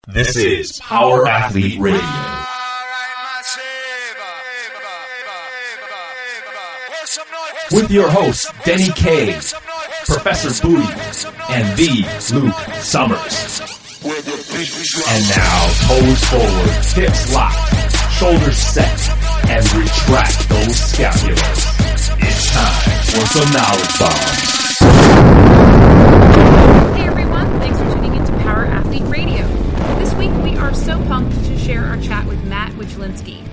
This is Power Athlete Radio. With your hosts, Denny K, Professor Booty, and the Luke Summers. And now, toes forward, hips locked, shoulders set, and retract those scapulars. It's time for some knowledge bombs. Hey everyone, thanks for tuning into Power Athlete Radio. This week we are so pumped to share our chat with Matt Wichlinski.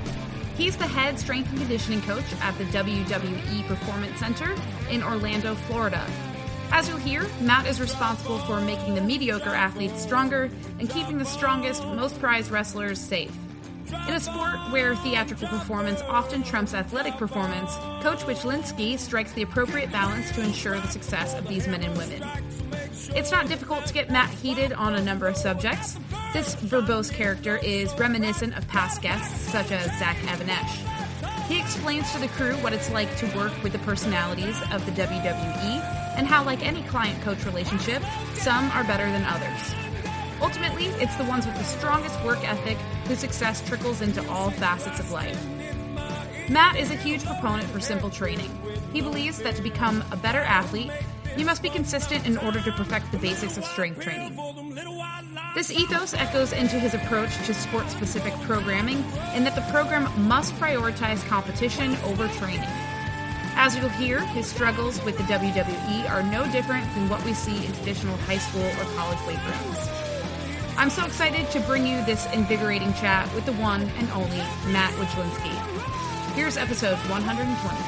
He's the head strength and conditioning coach at the WWE Performance Center in Orlando, Florida. As you'll hear, Matt is responsible for making the mediocre athletes stronger and keeping the strongest, most prized wrestlers safe. In a sport where theatrical performance often trumps athletic performance, Coach Wichlinski strikes the appropriate balance to ensure the success of these men and women. It's not difficult to get Matt heated on a number of subjects. This verbose character is reminiscent of past guests such as Zach Avanesh. He explains to the crew what it's like to work with the personalities of the WWE and how, like any client-coach relationship, some are better than others. Ultimately, it's the ones with the strongest work ethic whose success trickles into all facets of life. Matt is a huge proponent for simple training. He believes that to become a better athlete, you must be consistent in order to perfect the basics of strength training. This ethos echoes into his approach to sport-specific programming in that the program must prioritize competition over training. As you'll hear, his struggles with the WWE are no different than what we see in traditional high school or college weight rooms. I'm so excited to bring you this invigorating chat with the one and only Matt Wichlinski. Here's episode 120.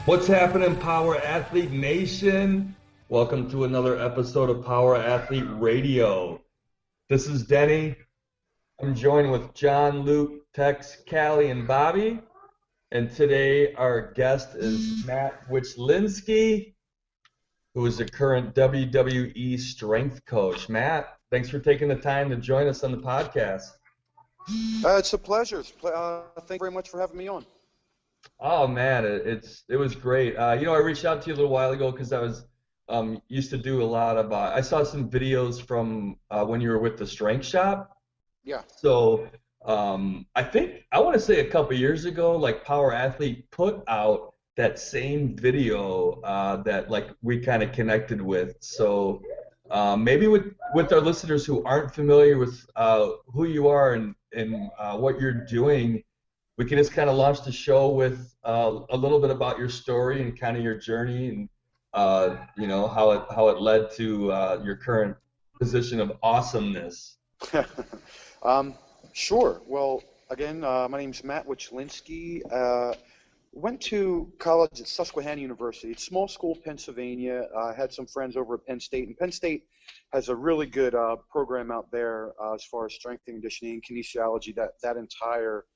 What's happening, Power Athlete Nation? Welcome to another episode of Power Athlete Radio. This is Denny. I'm joined with John, Luke, Tex, Callie, and Bobby. And today our guest is Matt Wichlinski, who is the current WWE strength coach. Matt, thanks for taking the time to join us on the podcast. It's a pleasure. Thank you very much for having me on. Oh man, it was great. I reached out to you a little while ago because I was used to do a lot of. I saw some videos from when you were with the Strength Shop. Yeah. So I think I want to say a couple years ago, like Power Athlete put out that same video that like we kind of connected with. So maybe with our listeners who aren't familiar with who you are and what you're doing, we can just kind of launch the show with a little bit about your story and kind of your journey and how it led to your current position of awesomeness. Sure. Well, again, my name's Matt Wichlinski. Went to college at Susquehanna University. It's small school, Pennsylvania. I had some friends over at Penn State, and Penn State has a really good program out there as far as strength and conditioning, kinesiology, that entire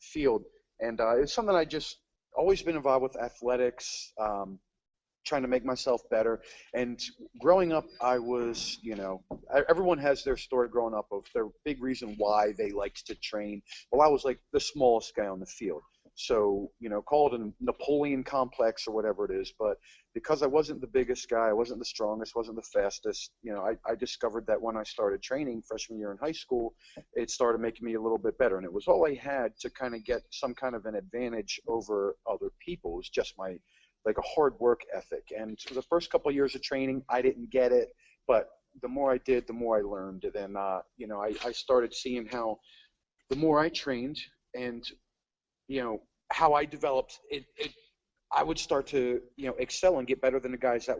field. And it's something I just always been involved with, athletics, trying to make myself better. And growing up, I was, everyone has their story growing up of their big reason why they liked to train. Well, I was like the smallest guy on the field. So, call it a Napoleon complex or whatever it is. But because I wasn't the biggest guy, I wasn't the strongest, wasn't the fastest, I discovered that when I started training freshman year in high school, it started making me a little bit better. And it was all I had to kind of get some kind of an advantage over other people. It was just a hard work ethic. And for the first couple of years of training, I didn't get it. But the more I did, the more I learned. And then, I started seeing how the more I trained and how I developed it, I would start to, excel and get better than the guys that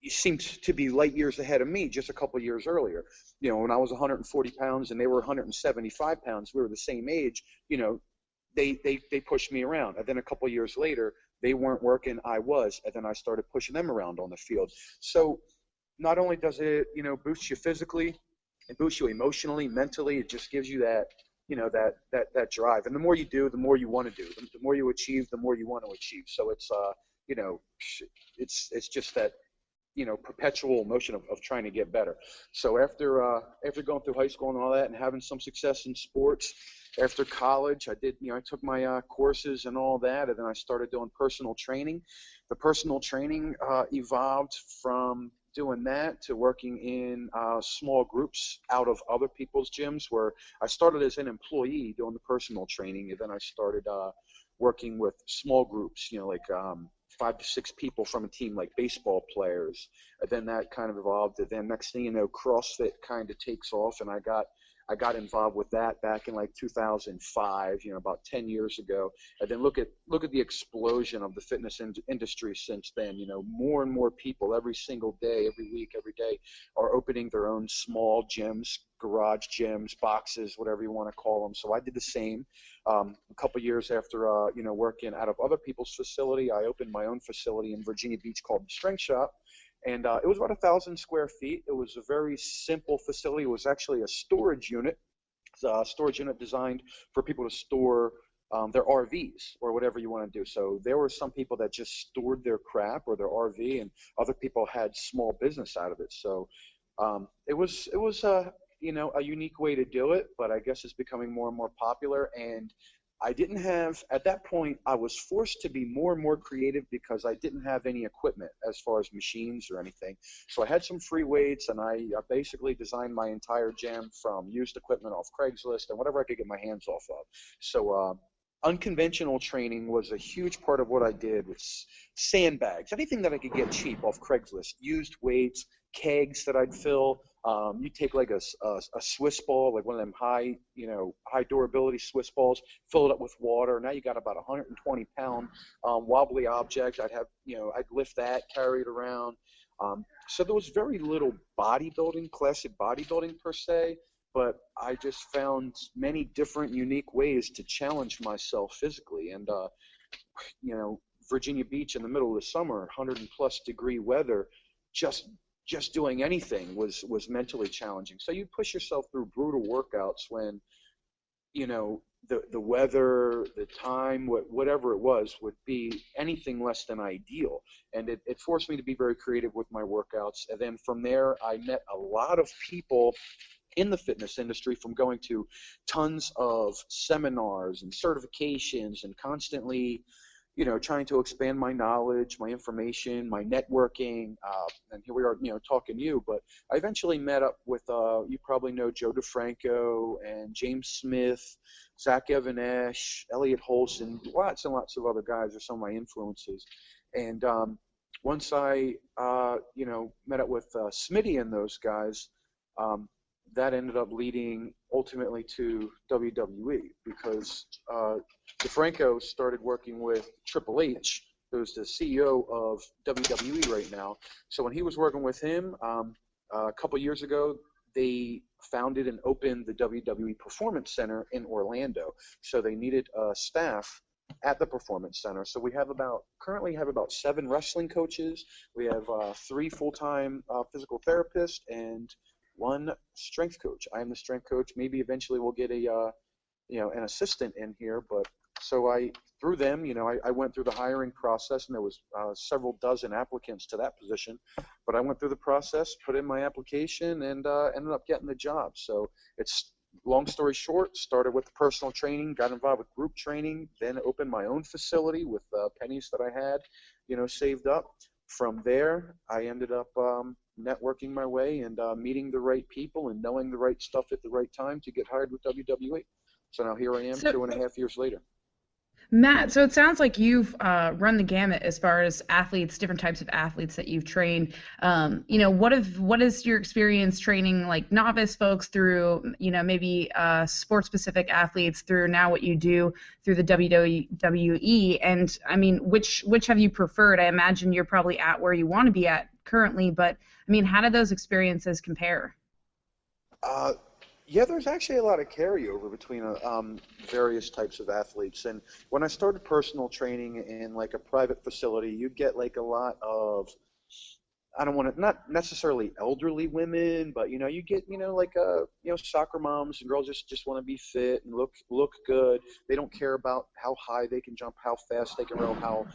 seemed to be light years ahead of me just a couple of years earlier. When I was 140 pounds and they were 175 pounds, we were the same age, they pushed me around. And then a couple of years later, they weren't working, I was, and then I started pushing them around on the field. So not only does it, boost you physically, it boosts you emotionally, mentally, it just gives you that, that drive. And the more you do, the more you want to do. The more you achieve, the more you want to achieve. So it's, it's just that, perpetual motion of trying to get better. So after going through high school and all that and having some success in sports, after college, I did, I took my courses and all that, and then I started doing personal training. The personal training evolved from doing that to working in small groups out of other people's gyms, where I started as an employee doing the personal training, and then I started working with small groups, like 5 to 6 people from a team, like baseball players. And then that kind of evolved. And then next thing you know, CrossFit kind of takes off, and I got involved with that back in like 2005, about 10 years ago. And then look at the explosion of the fitness industry since then. More and more people every single day, every week, every day are opening their own small gyms, garage gyms, boxes, whatever you want to call them. So I did the same. A couple of years after, working out of other people's facility, I opened my own facility in Virginia Beach called the Strength Shop. And it was about 1,000 square feet. It was a very simple facility. It was actually a storage unit. It's a storage unit designed for people to store their RVs or whatever you want to do. So there were some people that just stored their crap or their RV, and other people had small business out of it. So it was a unique way to do it, but I guess it's becoming more and more popular. And I didn't have, at that point, I was forced to be more and more creative because I didn't have any equipment as far as machines or anything. So I had some free weights, and I basically designed my entire gym from used equipment off Craigslist and whatever I could get my hands off of. So unconventional training was a huge part of what I did with sandbags, anything that I could get cheap off Craigslist, used weights, kegs that I'd fill. You take like a Swiss ball, like one of them high durability Swiss balls, fill it up with water. Now you got about 120-pound wobbly object. I'd lift that, carry it around. So there was very little bodybuilding, classic bodybuilding per se, but I just found many different unique ways to challenge myself physically. And, Virginia Beach in the middle of the summer, 100+ degree weather, just doing anything was mentally challenging. So you push yourself through brutal workouts when, the weather, the time, whatever it was, would be anything less than ideal. And it forced me to be very creative with my workouts. And then from there, I met a lot of people in the fitness industry from going to tons of seminars and certifications and constantly trying to expand my knowledge, my information, my networking, and here we are, talking to you. But I eventually met up with, you probably know Joe DeFranco and James Smith, Zach Evanesh, Elliot Holson, lots and lots of other guys are some of my influences. And once I, met up with Smitty and those guys, that ended up leading ultimately to WWE because DeFranco started working with Triple H, who's the CEO of WWE right now. So when he was working with him, a couple years ago, they founded and opened the WWE Performance Center in Orlando. So they needed staff at the Performance Center. So we currently have about 7 wrestling coaches. We have 3 full-time physical therapists and 1 strength coach. I am the strength coach. Maybe eventually we'll get an assistant in here. But so through them, I went through the hiring process, and there was several dozen applicants to that position. But I went through the process, put in my application, and ended up getting the job. So it's long story short, started with the personal training, got involved with group training, then opened my own facility with pennies that I had, saved up. From there, I ended up networking my way and meeting the right people and knowing the right stuff at the right time to get hired with WWE. So now here I am, 2.5 years later. Matt, so it sounds like you've run the gamut as far as athletes, different types of athletes that you've trained. What is your experience training like novice folks through, maybe sport-specific athletes through now what you do through the WWE? And I mean, which have you preferred? I imagine you're probably at where you want to be at currently, but I mean, how do those experiences compare? Yeah, there's actually a lot of carryover between various types of athletes. And when I started personal training in like a private facility, you'd get like a lot of I don't want to, not necessarily elderly women, but you get like soccer moms and girls just want to be fit and look good. They don't care about how high they can jump, how fast they can roll, how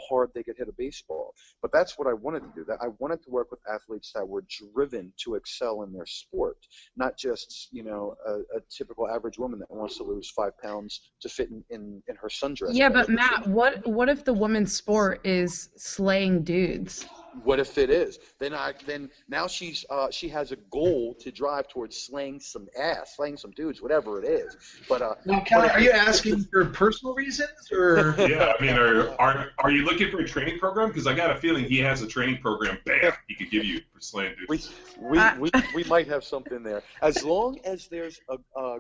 hard they could hit a baseball. But that's what I wanted to do. That I wanted to work with athletes that were driven to excel in their sport, not just a typical average woman that wants to lose 5 pounds to fit in her sundress. Yeah, but Matt, what if the women's sport is slaying dudes? What if it is? Then now she has a goal to drive towards slaying some ass, slaying some dudes, whatever it is. But now, Cal, are you asking for personal reasons, or? Yeah, I mean, are you looking for a training program? Because I got a feeling he has a training program. Bam, he could give you for slaying dudes. We might have something there, as long as there's a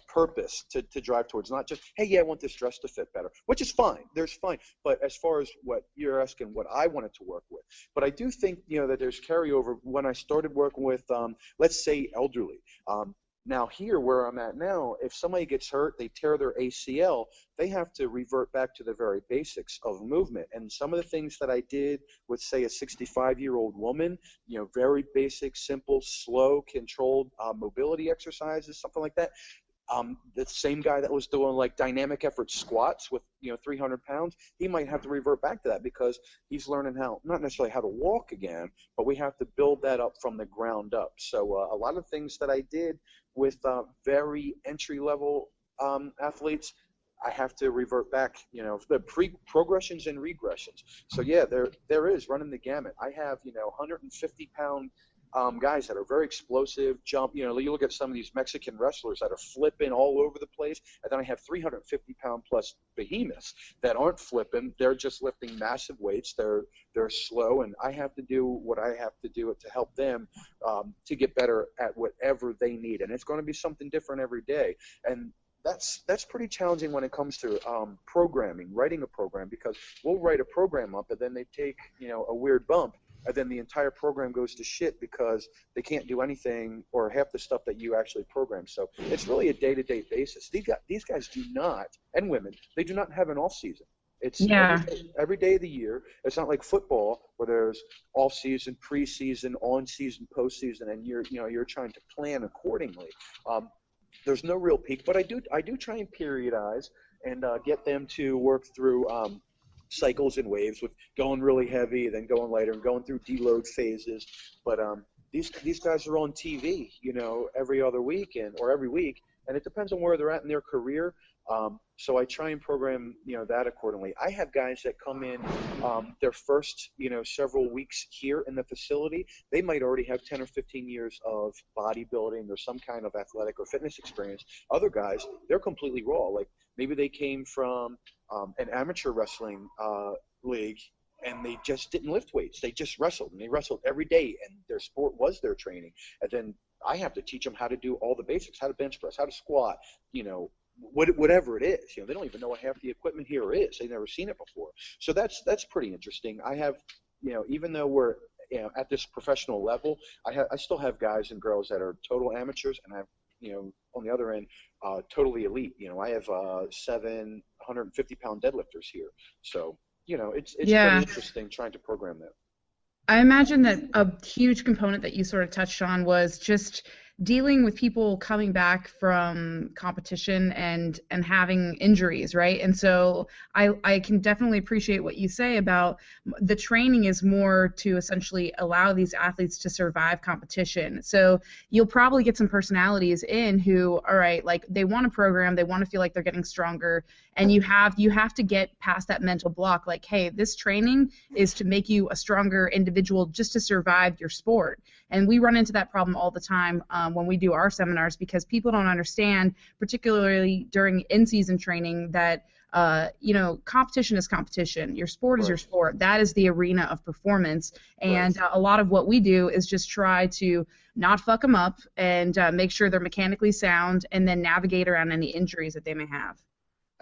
purpose to drive towards, not just, hey, I want this dress to fit better, which is fine. There's fine. But as far as what you're asking, what I wanted to work with, but I do think that there's carryover when I started working with, let's say, elderly. Now here, where I'm at now, if somebody gets hurt, they tear their ACL, they have to revert back to the very basics of movement. And some of the things that I did with, say, a 65-year-old woman, very basic, simple, slow, controlled mobility exercises, something like that. The same guy that was doing like dynamic effort squats with 300 pounds, he might have to revert back to that because he's learning not necessarily how to walk again, but we have to build that up from the ground up. So a lot of things that I did with very entry-level athletes, I have to revert back, the progressions and regressions. So yeah, there is running the gamut. I have 150-pound guys that are very explosive, jump. You look at some of these Mexican wrestlers that are flipping all over the place, and then I have 350-pound plus behemoths that aren't flipping. They're just lifting massive weights. They're slow, and I have to do what I have to do to help them to get better at whatever they need. And it's going to be something different every day. And that's pretty challenging when it comes to writing a program, because we'll write a program up, and then they take a weird bump, and then the entire program goes to shit because they can't do anything or half the stuff that you actually program. So it's really a day-to-day basis. These guys do not, and women, they do not have an off season. It's every day of the year. It's not like football where there's off season, preseason, on season, postseason, and you're trying to plan accordingly. There's no real peak, but I do try and periodize and get them to work through cycles and waves, with going really heavy, then going lighter, and going through deload phases. But these guys are on TV, every other week or every week, and it depends on where they're at in their career. So I try and program, that accordingly. I have guys that come in their first, several weeks here in the facility. They might already have 10 or 15 years of bodybuilding or some kind of athletic or fitness experience. Other guys, they're completely raw. Like maybe they came from an amateur wrestling league, and they just didn't lift weights. They just wrestled, and they wrestled every day, and their sport was their training. And then I have to teach them how to do all the basics, how to bench press, how to squat, whatever it is. They don't even know what half the equipment here is. They've never seen it before. So that's pretty interesting. I have, even though we're at this professional level, I still have guys and girls that are total amateurs, and I have, on the other end, totally elite. I have 750-pound deadlifters here. So, it's pretty interesting trying to program that. I imagine that a huge component that you sort of touched on was just dealing with people coming back from competition and having injuries, right? And so I can definitely appreciate what you say about the training is more to essentially allow these athletes to survive competition. So you'll probably get some personalities in who, all right, like they want to program, they want to feel like they're getting stronger, and you have to get past that mental block, like, hey, this training is to make you a stronger individual just to survive your sport. And we run into that problem all the time when we do our seminars, because people don't understand, particularly during in-season training, that competition is competition. Your sport is your sport. That is the arena of performance. And a lot of what we do is just try to not fuck them up and make sure they're mechanically sound, and then navigate around any injuries that they may have.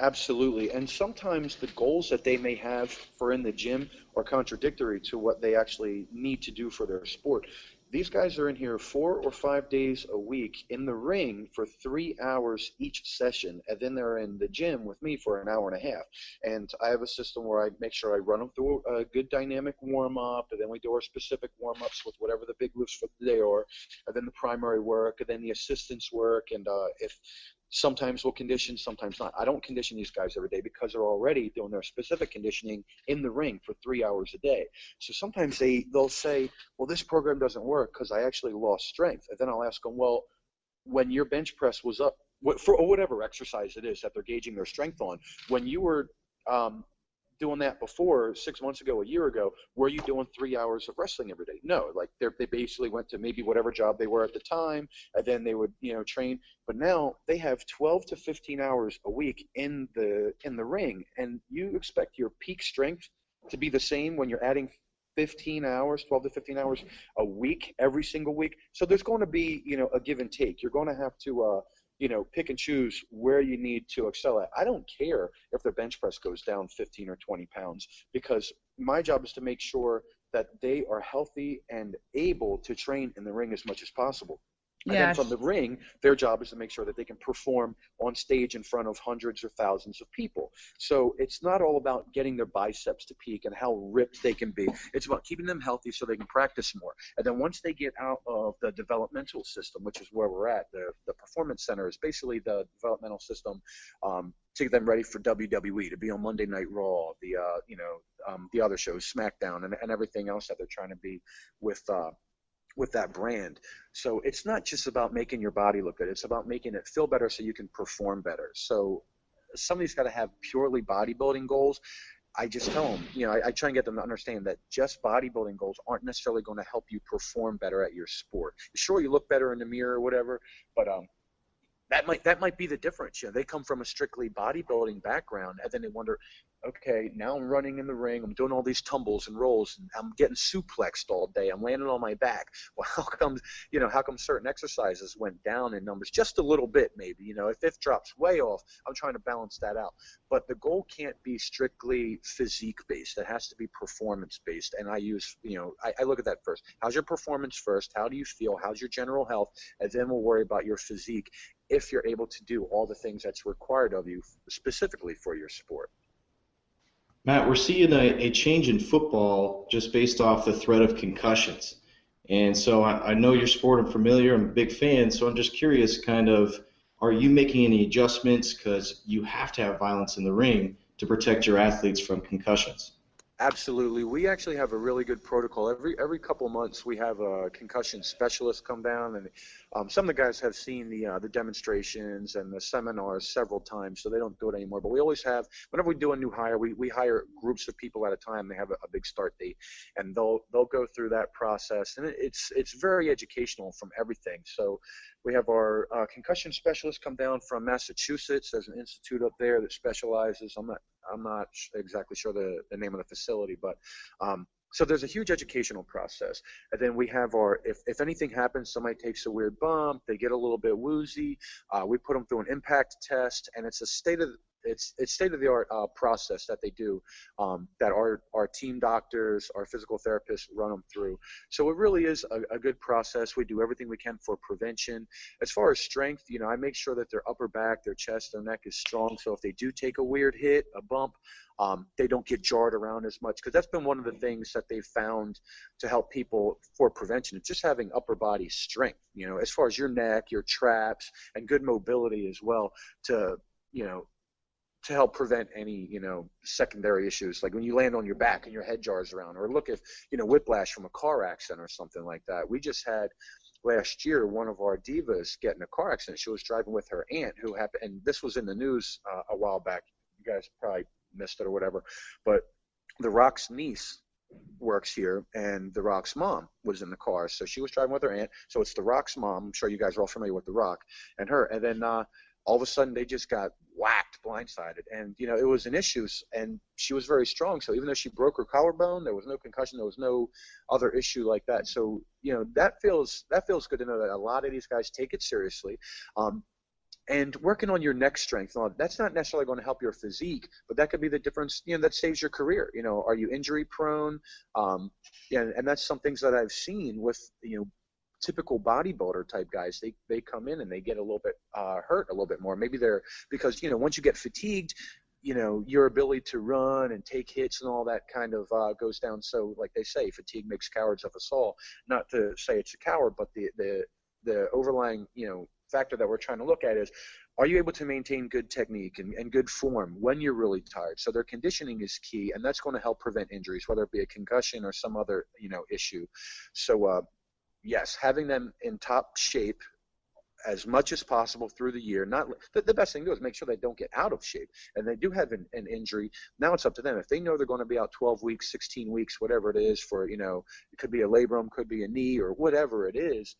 Absolutely. And sometimes the goals that they may have for in the gym are contradictory to what they actually need to do for their sport. These guys are in here 4 or 5 days a week in the ring for 3 hours each session, and then they're in the gym with me for an hour and a half. And I have a system where I make sure I run them through a good dynamic warm-up, and then we do our specific warm-ups with whatever the big lifts for the day are, and then the primary work, and then the assistance work, and if sometimes we'll condition, sometimes not. I don't condition these guys every day because they're already doing their specific conditioning in the ring for 3 hours a day. So sometimes they'll say, well, this program doesn't work because I actually lost strength. And then I'll ask them, well, when your bench press was up, for whatever exercise it is that they're gauging their strength on, when you were doing that before 6 months ago, a year ago, were you doing 3 hours of wrestling every day? No, like they basically went to maybe whatever job they were at the time, and then they would train. But now they have 12 to 15 hours a week in the ring, and you expect your peak strength to be the same when you're adding 15 hours, 12 to 15 hours a week, every single week. So there's going to be a give and take. You're going to have to pick and choose where you need to excel at. I don't care if their bench press goes down 15 or 20 pounds, because my job is to make sure that they are healthy and able to train in the ring as much as possible. And then from the ring, their job is to make sure that they can perform on stage in front of hundreds or thousands of people. So it's not all about getting their biceps to peak and how ripped they can be. It's about keeping them healthy so they can practice more. And then once they get out of the developmental system, which is where we're at, the Performance Center is basically the developmental system to get them ready for WWE, to be on Monday Night Raw, the other shows, SmackDown, and everything else that they're trying to be with that brand. So it's not just about making your body look good. It's about making it feel better so you can perform better. So somebody's got to have purely bodybuilding goals. I just tell them, I try and get them to understand that just bodybuilding goals aren't necessarily going to help you perform better at your sport. Sure, you look better in the mirror or whatever, but that might be the difference. They come from a strictly bodybuilding background, and then they wonder, okay, now I'm running in the ring, I'm doing all these tumbles and rolls, and I'm getting suplexed all day, I'm landing on my back. Well, how come certain exercises went down in numbers just a little bit, maybe? If it drops way off, I'm trying to balance that out. But the goal can't be strictly physique based. It has to be performance based. And I use, I look at that first. How's your performance first? How do you feel? How's your general health? And then we'll worry about your physique, if you're able to do all the things that's required of you specifically for your sport. Matt, we're seeing a change in football just based off the threat of concussions. And so I know your sport, I'm familiar, I'm a big fan, so I'm just curious, are you making any adjustments, because you have to have violence in the ring to protect your athletes from concussions? Absolutely. We actually have a really good protocol. Every couple of months we have a concussion specialist come down, and some of the guys have seen the demonstrations and the seminars several times, so they don't do it anymore. But we always have, whenever we do a new hire, we hire groups of people at a time. They have a big start date, and they'll go through that process, and it's very educational from everything. So we have our concussion specialist come down from Massachusetts. There's an institute up there that specializes. I'm not exactly sure the name of the facility, but so there's a huge educational process. And then we have if anything happens, somebody takes a weird bump, they get a little bit woozy, we put them through an impact test, and it's state-of-the-art process that they do, that our team doctors, our physical therapists run them through. So it really is a good process. We do everything we can for prevention. As far as strength, I make sure that their upper back, their chest, their neck is strong. So if they do take a weird hit, a bump, they don't get jarred around as much, because that's been one of the things that they've found to help people for prevention. It's just having upper body strength, as far as your neck, your traps, and good mobility as well to help prevent any, secondary issues, like when you land on your back and your head jars around, or look if, whiplash from a car accident or something like that. We just had last year one of our divas get in a car accident. She was driving with her aunt, who happened, and this was in the news a while back. You guys probably missed it or whatever, but The Rock's niece works here, and The Rock's mom was in the car. So she was driving with her aunt. So it's The Rock's mom. I'm sure you guys are all familiar with The Rock and her. And then all of a sudden they just got whacked, blindsided. And, it was an issue, and she was very strong. So even though she broke her collarbone, there was no concussion, there was no other issue like that. So, that feels good to know that a lot of these guys take it seriously. And working on your neck strength, that's not necessarily going to help your physique, but that could be the difference, that saves your career. Are you injury prone? And that's some things that I've seen with, typical bodybuilder type guys, they come in and they get a little bit hurt a little bit more. Maybe they're because once you get fatigued, your ability to run and take hits and all that kind of goes down. So like they say, fatigue makes cowards of us all. Not to say it's a coward, but the overlying factor that we're trying to look at is, are you able to maintain good technique and good form when you're really tired? So their conditioning is key, and that's going to help prevent injuries, whether it be a concussion or some other issue. So yes, having them in top shape as much as possible through the year. Not the best thing to do is make sure they don't get out of shape. And they do have an injury. Now it's up to them. If they know they're going to be out 12 weeks, 16 weeks, whatever it is for, it could be a labrum, could be a knee, or whatever it is,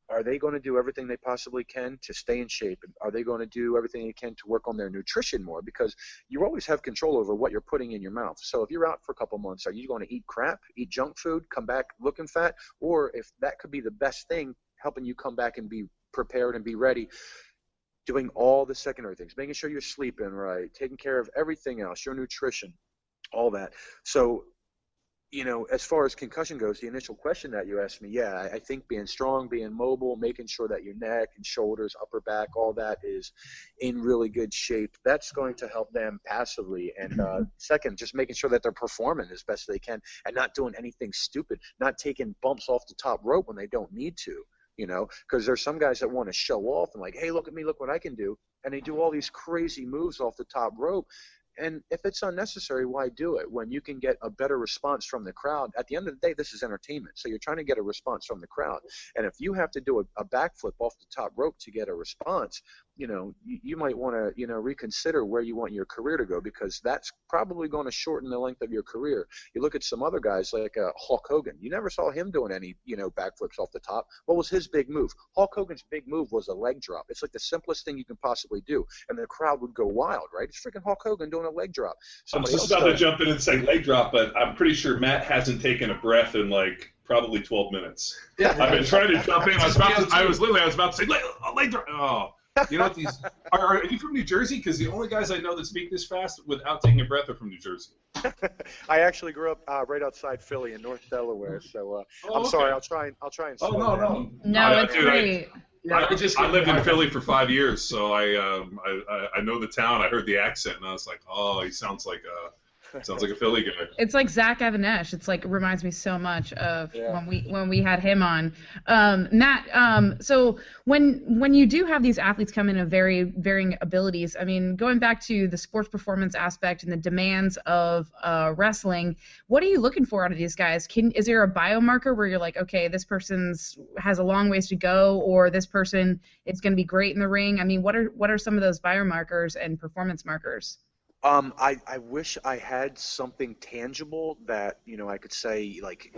are they going to do everything they possibly can to stay in shape? Are they going to do everything they can to work on their nutrition more? Because you always have control over what you're putting in your mouth. So if you're out for a couple months, are you going to eat crap, eat junk food, come back looking fat? Or if that could be the best thing, helping you come back and be prepared and be ready, doing all the secondary things, making sure you're sleeping right, taking care of everything else, your nutrition, all that. So, as far as concussion goes, the initial question that you asked me, yeah, I think being strong, being mobile, making sure that your neck and shoulders, upper back, all that is in really good shape, that's going to help them passively. And second, just making sure that they're performing as best they can and not doing anything stupid, not taking bumps off the top rope when they don't need to. Because there's some guys that want to show off and like, hey, look at me, look what I can do. And they do all these crazy moves off the top rope. And if it's unnecessary, why do it when you can get a better response from the crowd? At the end of the day, this is entertainment. So you're trying to get a response from the crowd. And if you have to do a backflip off the top rope to get a response, you might want to, reconsider where you want your career to go, because that's probably going to shorten the length of your career. You look at some other guys like Hulk Hogan. You never saw him doing any, backflips off the top. What was his big move? Hulk Hogan's big move was a leg drop. It's like the simplest thing you can possibly do. And the crowd would go wild, right? It's freaking Hulk Hogan doing a leg drop. I'm just about to jump in and say leg drop, but I'm pretty sure Matt hasn't taken a breath in like probably 12 minutes. Yeah, I've been trying to jump in. I was about to say leg drop. Oh, what these are you from New Jersey? Because the only guys I know that speak this fast without taking a breath are from New Jersey. I actually grew up right outside Philly in North Delaware, so I'm sorry. I'll try and. Oh no, it's great. I lived in Philly for 5 years, so I know the town. I heard the accent, and I was like, oh, he sounds like a Philly guy. It's like Zach Avanesh. It's like reminds me so much of when we had him on. Matt, so when you do have these athletes come in of very varying abilities, I mean, going back to the sports performance aspect and the demands of wrestling, what are you looking for out of these guys? Is there a biomarker where you're like, okay, this person's has a long ways to go, or this person is going to be great in the ring? I mean, what are some of those biomarkers and performance markers? I wish I had something tangible that, I could say, like,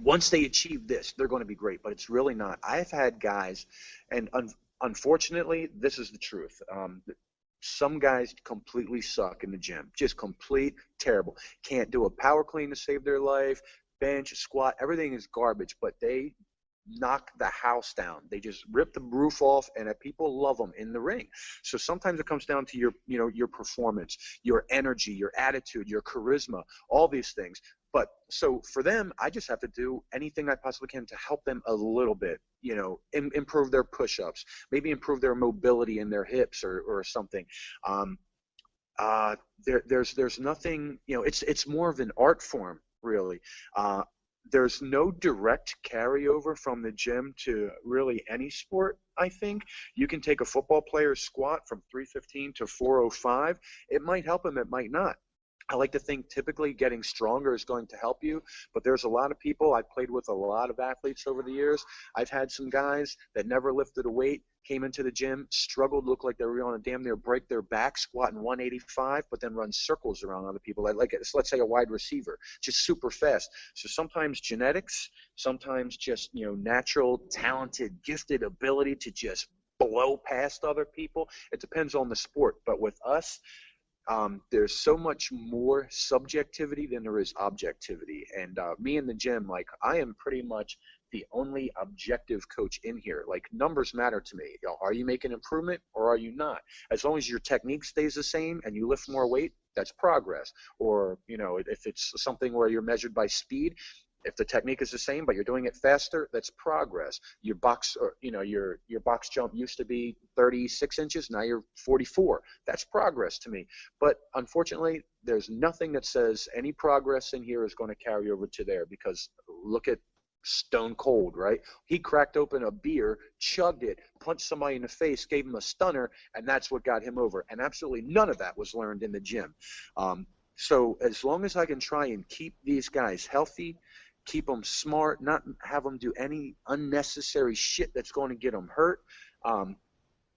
once they achieve this, they're going to be great, but it's really not. I've had guys, and unfortunately, this is the truth. Some guys completely suck in the gym, just complete terrible. Can't do a power clean to save their life, bench, squat, everything is garbage, but they knock the house down. They just rip the roof off, and people love them in the ring. So sometimes it comes down to your performance, your energy, your attitude, your charisma, all these things. But so for them, I just have to do anything I possibly can to help them a little bit, improve their push-ups, maybe improve their mobility in their hips or something. There's nothing, it's more of an art form, really. There's no direct carryover from the gym to really any sport, I think. You can take a football player's squat from 315 to 405. It might help him, it might not. I like to think typically getting stronger is going to help you, but there's a lot of people. I've played with a lot of athletes over the years. I've had some guys that never lifted a weight, came into the gym, struggled, looked like they were going to damn near break their back, squatting 185, but then run circles around other people. Like let's say a wide receiver, just super fast. So sometimes genetics, sometimes just natural, talented, gifted ability to just blow past other people. It depends on the sport. But with us, there's so much more subjectivity than there is objectivity. And me in the gym, like, I am pretty much the only objective coach in here. Like, numbers matter to me. Are you making improvement or are you not? As long as your technique stays the same and you lift more weight, that's progress. Or, if it's something where you're measured by speed, If the technique is the same, but you're doing it faster, that's progress. Your box, or your box jump used to be 36 inches, now you're 44. That's progress to me. But unfortunately, there's nothing that says any progress in here is going to carry over to there, because look at Stone Cold, right? He cracked open a beer, chugged it, punched somebody in the face, gave him a stunner, and that's what got him over. And absolutely none of that was learned in the gym. So as long as I can try and keep these guys healthy, keep them smart, not have them do any unnecessary shit that's going to get them hurt,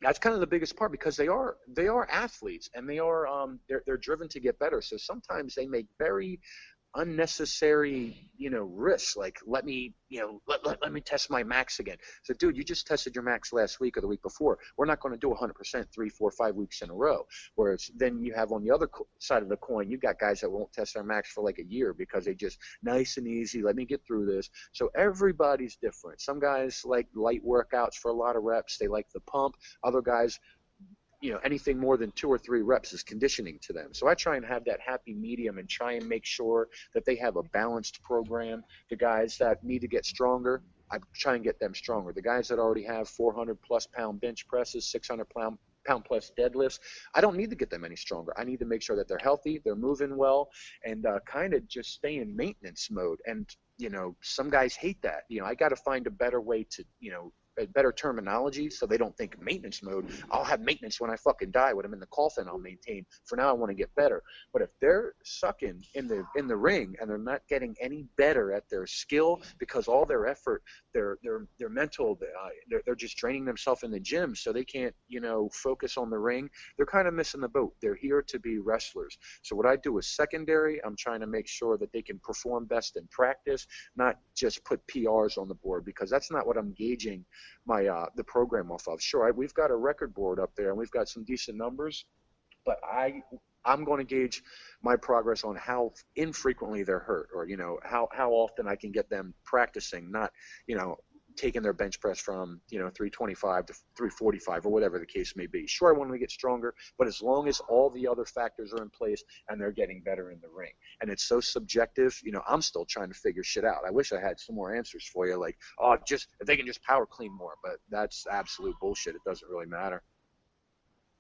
that's kind of the biggest part, because they are athletes, and they're driven to get better. So sometimes they make very unnecessary risks, like let me test my max again. So dude, you just tested your max last week or the week before. We're not going to do 100% 3, 4, 5 weeks in a row. Whereas then you have on the other side of the coin, you've got guys that won't test their max for like a year because they just nice and easy, let me get through this. So everybody's different. Some guys like light workouts for a lot of reps, they like the pump. Other guys, anything more than 2 or 3 reps is conditioning to them. So I try and have that happy medium and try and make sure that they have a balanced program. The guys that need to get stronger, I try and get them stronger. The guys that already have 400-plus pound bench presses, 600-pound plus deadlifts, I don't need to get them any stronger. I need to make sure that they're healthy, they're moving well, and kind of just stay in maintenance mode. And, some guys hate that. I got to find a better way to, a better terminology so they don't think maintenance mode. I'll have maintenance when I fucking die. When I'm in the coffin, I'll maintain. For now, I want to get better. But if they're sucking in the ring and they're not getting any better at their skill, because all their effort, their mental, they're just draining themselves in the gym, so they can't focus on the ring, they're kind of missing the boat. They're here to be wrestlers. So what I do is secondary. I'm trying to make sure that they can perform best in practice, not just put PRs on the board, because that's not what I'm gauging the program off of. Sure, we've got a record board up there and we've got some decent numbers, but I'm going to gauge my progress on how infrequently they're hurt, or how often I can get them practicing, not taking their bench press from 325 to 345 or whatever the case may be. Sure, I want them to get stronger, but as long as all the other factors are in place and they're getting better in the ring. And it's so subjective, I'm still trying to figure shit out. I wish I had some more answers for you, like, if they can just power clean more, but that's absolute bullshit. It doesn't really matter.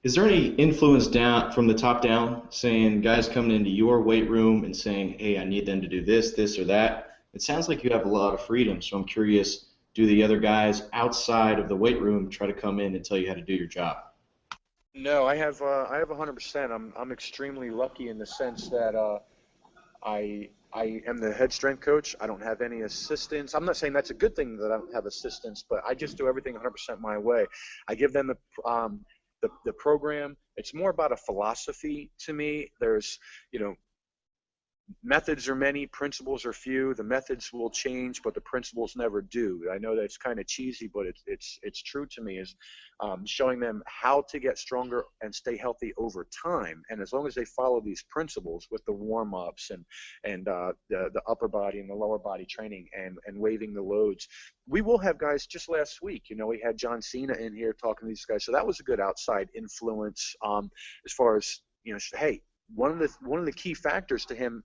Is there any influence down from the top down, saying guys coming into your weight room and saying, hey, I need them to do this or that? It sounds like you have a lot of freedom, so I'm curious, do the other guys outside of the weight room try to come in and tell you how to do your job? No, I have 100%. I'm extremely lucky in the sense that I am the head strength coach. I don't have any assistants. I'm not saying that's a good thing that I don't have assistants, but I just do everything 100% my way. I give them the program. It's more about a philosophy to me. There's, methods are many, principles are few. The methods will change, but the principles never do. I know that's kind of cheesy, but it's true to me, is showing them how to get stronger and stay healthy over time. And as long as they follow these principles with the warm-ups and the upper body and the lower body training and waving the loads, we will have guys. Just last week, we had John Cena in here talking to these guys, so that was a good outside influence as far as, hey, one of the key factors to him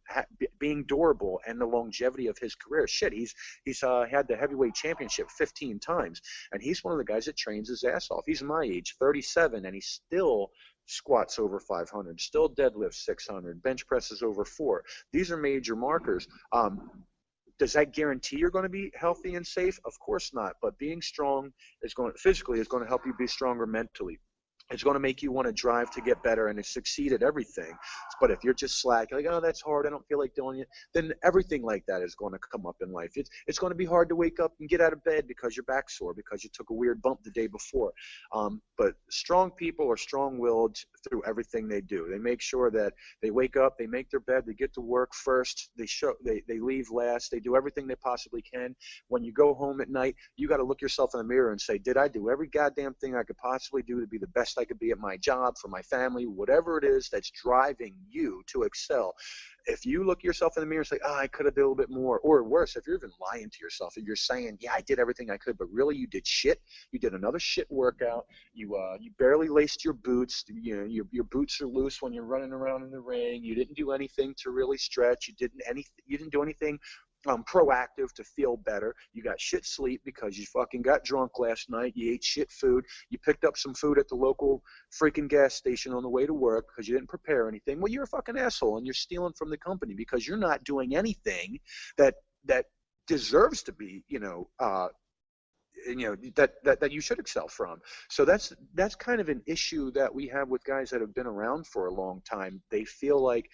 being durable and the longevity of his career. Shit, he's had the heavyweight championship 15 times, and he's one of the guys that trains his ass off. He's my age, 37, and he still squats over 500, still deadlifts 600, bench presses over 4. These are major markers. Does that guarantee you're going to be healthy and safe? Of course not. But being strong physically is going to help you be stronger mentally. It's going to make you want to drive to get better and to succeed at everything. But if you're just slack, like, oh, that's hard, I don't feel like doing it, then everything like that is going to come up in life. It's going to be hard to wake up and get out of bed because your back's sore, because you took a weird bump the day before. But strong people are strong-willed through everything they do. They make sure that they wake up, they make their bed, they get to work first, they leave last, they do everything they possibly can. When you go home at night, you got to look yourself in the mirror and say, did I do every goddamn thing I could possibly do to be the best I could be at my job, for my family, whatever it is that's driving you to excel? If you look yourself in the mirror and say, I could have done a little bit more, or worse, if you're even lying to yourself and you're saying, yeah, I did everything I could, but really you did shit. You did another shit workout. You barely laced your boots. Your boots are loose when you're running around in the ring. You didn't do anything to really stretch. You didn't do anything proactive to feel better. You got shit sleep because you fucking got drunk last night. You ate shit food. You picked up some food at the local freaking gas station on the way to work because you didn't prepare anything. Well, you're a fucking asshole, and you're stealing from the company because you're not doing anything that deserves to be, that you should excel from. So that's kind of an issue that we have with guys that have been around for a long time. They feel like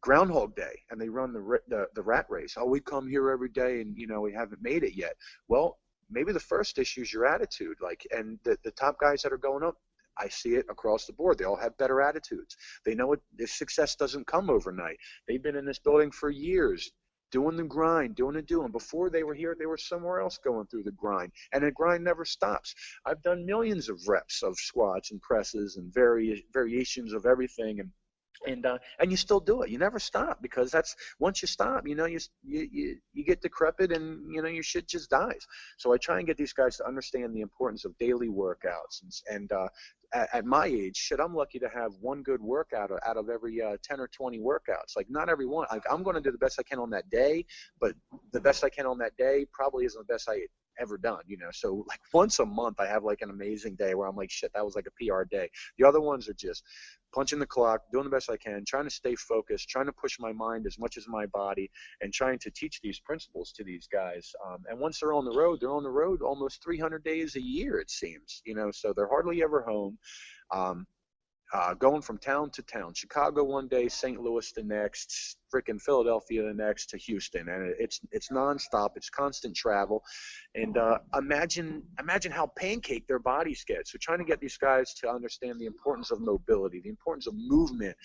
Groundhog Day, and they run the rat race. Oh, we come here every day, and we haven't made it yet. Well, maybe the first issue is your attitude. And the top guys that are going up, I see it across the board. They all have better attitudes. They know this success doesn't come overnight. They've been in this building for years, doing the grind, doing the doing. Before they were here, they were somewhere else going through the grind, and the grind never stops. I've done millions of reps of squats and presses and variations of everything, and you still do it. You never stop, because that's, once you stop, you get decrepit, and your shit just dies. So I try and get these guys to understand the importance of daily workouts, and at my age, shit, I'm lucky to have one good workout out of every 10 or 20 workouts. Like, not every one. Like, I'm going to do the best I can on that day, but the best I can on that day probably isn't the best I ever done, So like once a month I have like an amazing day where I'm like, shit, that was like a PR day. The other ones are just punching the clock, doing the best I can, trying to stay focused, trying to push my mind as much as my body, and trying to teach these principles to these guys. And once they're on the road almost 300 days a year, it seems, so they're hardly ever home. Going from town to town, Chicago one day, St. Louis the next, freaking Philadelphia the next, to Houston, and it's nonstop. It's constant travel, and imagine how pancaked their bodies get. So trying to get these guys to understand the importance of mobility, the importance of movement.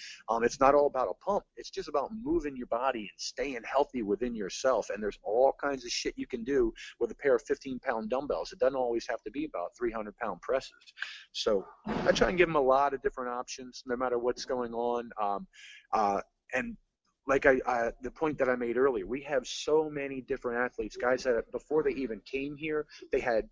It's not all about a pump. It's just about moving your body and staying healthy within yourself. And there's all kinds of shit you can do with a pair of 15-pound dumbbells. It doesn't always have to be about 300-pound presses. So I try and give them a lot of different options, no matter what's going on. And like the point that I made earlier, we have so many different athletes, guys that before they even came here, they had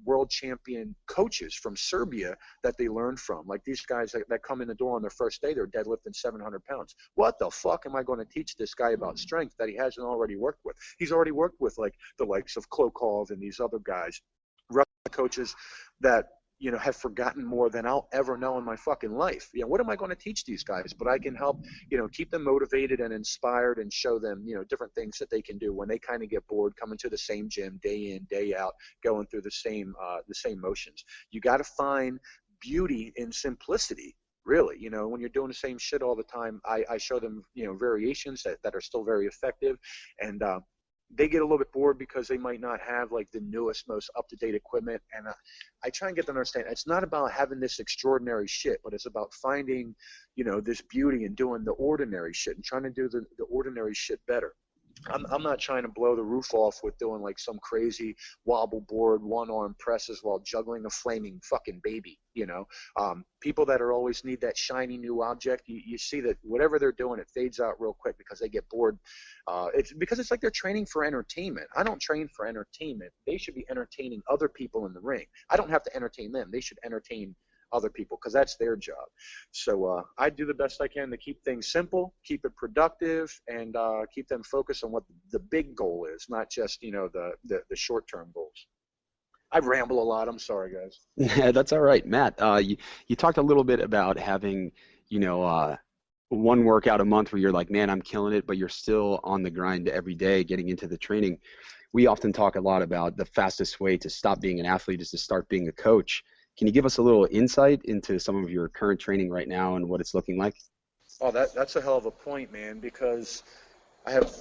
world champion coaches from Serbia that they learned from. Like these guys that come in the door on their first day, they're deadlifting 700 pounds. What the fuck am I going to teach this guy about strength that he hasn't already worked with? He's already worked with like the likes of Klokov and these other guys, Russian coaches that have forgotten more than I'll ever know in my fucking life. What am I going to teach these guys? But I can help, keep them motivated and inspired, and show them, different things that they can do when they kind of get bored coming to the same gym day in, day out, going through the same motions. You got to find beauty in simplicity. Really, when you're doing the same shit all the time, I show them, variations that are still very effective, and they get a little bit bored because they might not have like the newest, most up-to-date equipment. And I try and get them to understand it's not about having this extraordinary shit, but it's about finding, this beauty in doing the ordinary shit and trying to do the ordinary shit better. I'm not trying to blow the roof off with doing like some crazy wobble board, one-arm presses while juggling a flaming fucking baby, People that are always need that shiny new object, you see that whatever they're doing, it fades out real quick because they get bored. It's because it's like they're training for entertainment. I don't train for entertainment. They should be entertaining other people in the ring. I don't have to entertain them. They should entertain other people because that's their job. So I do the best I can to keep things simple, keep it productive, and keep them focused on what the big goal is, not just the short-term goals. I ramble a lot. I'm sorry, guys. Yeah, that's all right, Matt. You talked a little bit about having one workout a month where you're like, man, I'm killing it, but you're still on the grind every day, getting into the training. We often talk a lot about the fastest way to stop being an athlete is to start being a coach. Can you give us a little insight into some of your current training right now and what it's looking like? Oh, that's a hell of a point, man, because I have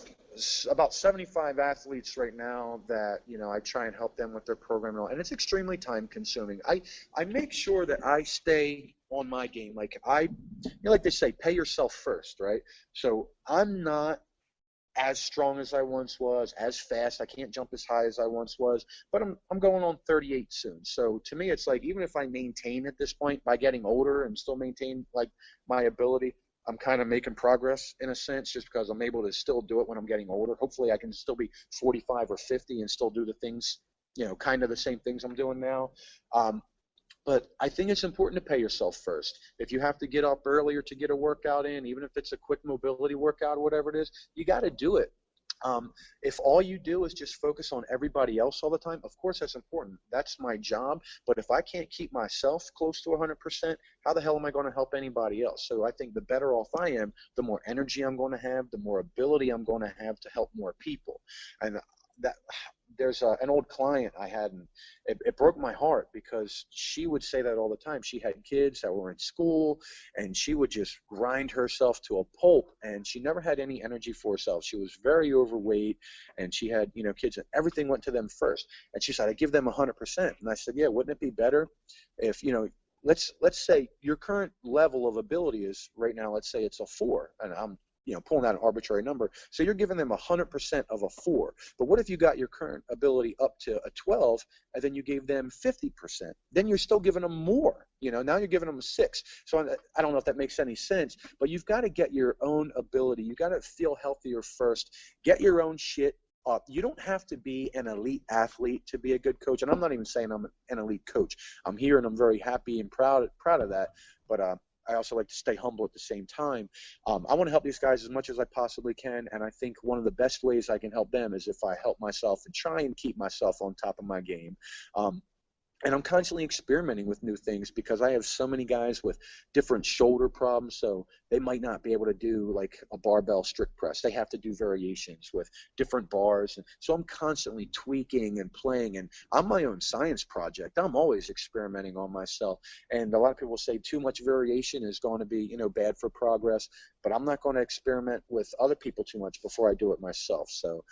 about 75 athletes right now that, I try and help them with their program, and it's extremely time consuming. I make sure that I stay on my game. Like like they say, pay yourself first, right? So I'm not as strong as I once was, as fast. I can't jump as high as I once was, but I'm going on 38 soon. So to me, it's like, even if I maintain at this point by getting older and still maintain like my ability, I'm kind of making progress in a sense, just because I'm able to still do it when I'm getting older. Hopefully I can still be 45 or 50 and still do the things, kind of the same things I'm doing now. But I think it's important to pay yourself first. If you have to get up earlier to get a workout in, even if it's a quick mobility workout or whatever it is, you got to do it. If all you do is just focus on everybody else all the time, of course that's important. That's my job. But if I can't keep myself close to 100%, how the hell am I going to help anybody else? So I think the better off I am, the more energy I'm going to have, the more ability I'm going to have to help more people. And there's an old client I had, and it broke my heart because she would say that all the time. She had kids that were in school, and she would just grind herself to a pulp, and she never had any energy for herself. She was very overweight, and she had, kids, and everything went to them first. And she said, I give them 100%. And I said, yeah, wouldn't it be better if, let's say your current level of ability is right now, let's say it's a 4, and I'm pulling out an arbitrary number. So you're giving them 100% of a 4. But what if you got your current ability up to a 12, and then you gave them 50%? Then you're still giving them more. Now you're giving them a 6. So I don't know if that makes any sense, but you've got to get your own ability. You've got to feel healthier first. Get your own shit up. You don't have to be an elite athlete to be a good coach. And I'm not even saying I'm an elite coach. I'm here, and I'm very happy and proud of that. But I also like to stay humble at the same time. I want to help these guys as much as I possibly can, and I think one of the best ways I can help them is if I help myself and try and keep myself on top of my game. And I'm constantly experimenting with new things because I have so many guys with different shoulder problems, so they might not be able to do like a barbell strict press. They have to do variations with different bars. And so I'm constantly tweaking and playing, and I'm my own science project. I'm always experimenting on myself. And a lot of people say too much variation is going to be, bad for progress, but I'm not going to experiment with other people too much before I do it myself. So,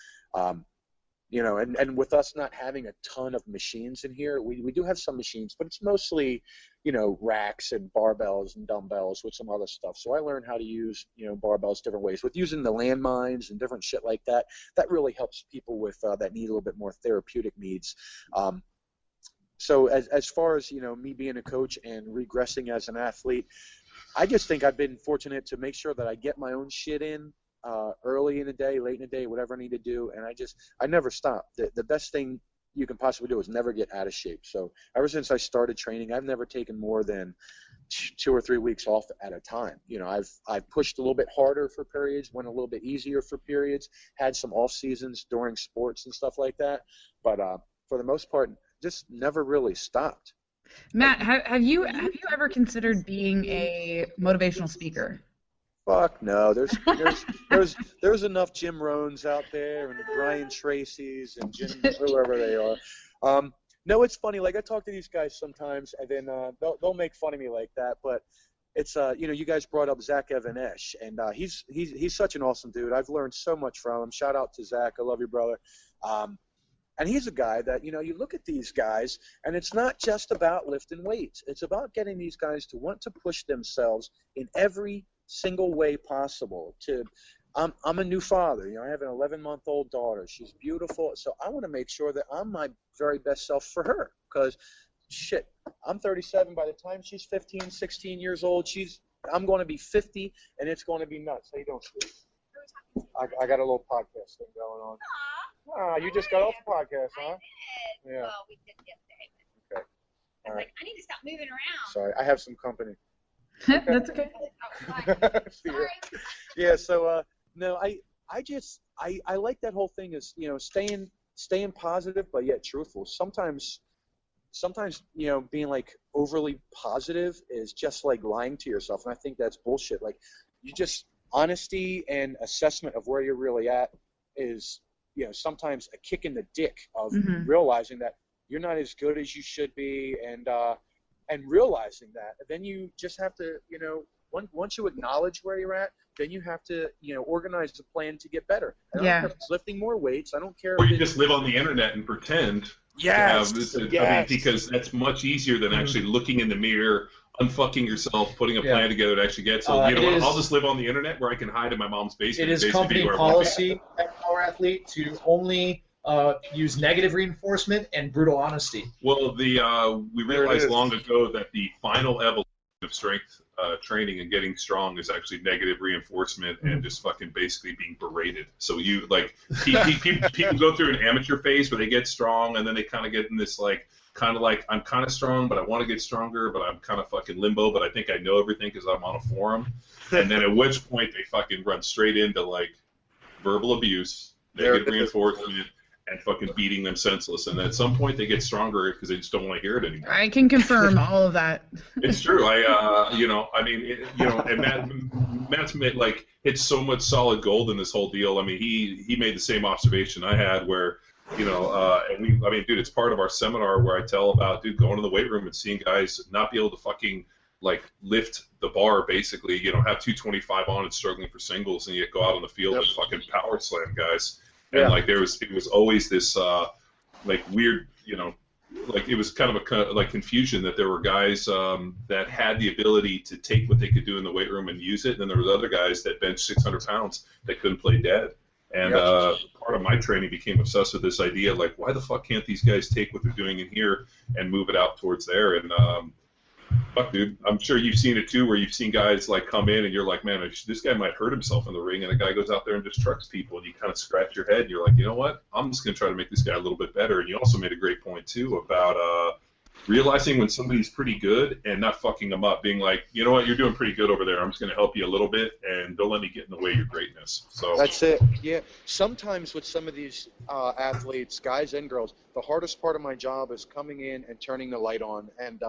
and with us not having a ton of machines in here, we do have some machines, but it's mostly, racks and barbells and dumbbells with some other stuff. So I learned how to use, barbells different ways with using the landmines and different shit like that. That really helps people with that need a little bit more therapeutic needs. So as far as, me being a coach and regressing as an athlete, I just think I've been fortunate to make sure that I get my own shit in. Early in the day, late in the day, whatever I need to do, and I never stop. The best thing you can possibly do is never get out of shape. So ever since I started training, I've never taken more than 2 or 3 weeks off at a time. I've pushed a little bit harder for periods, went a little bit easier for periods, had some off seasons during sports and stuff like that, but for the most part, just never really stopped. Matt, have you ever considered being a motivational speaker? Fuck no. There's enough Jim Rohns out there and Brian Tracy's and Jim whoever they are. No, it's funny. Like I talk to these guys sometimes, and then they'll make fun of me like that. But it's you guys brought up Zach Evanesh, and he's such an awesome dude. I've learned so much from him. Shout out to Zach. I love you, brother. And he's a guy that, you look at these guys, and it's not just about lifting weights. It's about getting these guys to want to push themselves in every single way possible. I'm a new father. I have an 11-month-old daughter. She's beautiful. So I want to make sure that I'm my very best self for her because, shit, I'm 37. By the time she's 15, 16 years old, I'm going to be 50, and it's going to be nuts. How you doing, sweetie? I got a little podcast thing going on. You just got off the podcast, huh? I did. Yeah. Well, we did yesterday. Okay. I was like, I need to stop moving around. Sorry, I have some company. That's okay. Sorry. Yeah, so no, I like that whole thing is, staying positive but yet truthful. Sometimes being like overly positive is just like lying to yourself, and I think that's bullshit. Like honesty and assessment of where you're really at is, sometimes a kick in the dick of realizing that you're not as good as you should be, and realizing that. Then you just have to, once you acknowledge where you're at, then you have to, organize a plan to get better. I don't care if it's lifting more weights. I don't care. Or you just live on the internet and pretend. Yes. I mean, because that's much easier than actually looking in the mirror, unfucking yourself, putting a plan together to actually get. So you know what? I'll just live on the internet where I can hide in my mom's basement. It is company policy at Power Athlete to only use negative reinforcement and brutal honesty. Well, we realized long ago that the final evolution of strength training and getting strong is actually negative reinforcement and just fucking basically being berated. So you people go through an amateur phase where they get strong and then they kind of get in this kind of like I'm kind of strong but I want to get stronger but I'm kind of fucking limbo but I think I know everything because I'm on a forum. And then at which point they fucking run straight into like verbal abuse. negative reinforcement, and fucking beating them senseless. And at some point they get stronger because they just don't want to hear it anymore. I can confirm all of that. It's true. And Matt's made, like, it's so much solid gold in this whole deal. I mean, he made the same observation I had where, dude, it's part of our seminar where I tell about, dude, going to the weight room and seeing guys not be able to fucking, like, lift the bar, basically, have 225 on and struggling for singles, and yet go out on the field and fucking power slam guys. And like it was always this like weird, like it was kind of a confusion that there were guys that had the ability to take what they could do in the weight room and use it, and then there was other guys that benched 600 pounds that couldn't play dead. And part of my training became obsessed with this idea, like, why the fuck can't these guys take what they're doing in here and move it out towards there? And fuck, dude, I'm sure you've seen it too, where you've seen guys like come in and you're like, man, this guy might hurt himself in the ring, and a guy goes out there and just trucks people, and you kind of scratch your head, and you're like, you know what? I'm just gonna try to make this guy a little bit better. And you also made a great point too about realizing when somebody's pretty good and not fucking them up, being like, you know what, you're doing pretty good over there. I'm just gonna help you a little bit, and don't let me get in the way of your greatness. So that's it. Yeah. Sometimes with some of these athletes, guys and girls, the hardest part of my job is coming in and turning the light on, and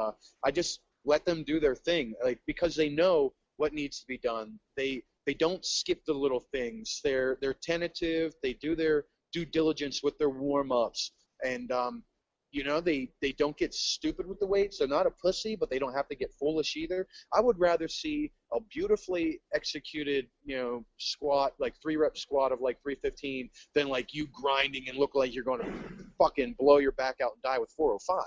I just let them do their thing, like, because they know what needs to be done. They don't skip the little things. They're tentative. They do their due diligence with their warm-ups, and they don't get stupid with the weights. They're not a pussy, but they don't have to get foolish either. I would rather see a beautifully executed, squat, like 3-rep squat of like 315, than like you grinding and look like you're going to fucking blow your back out and die with 405.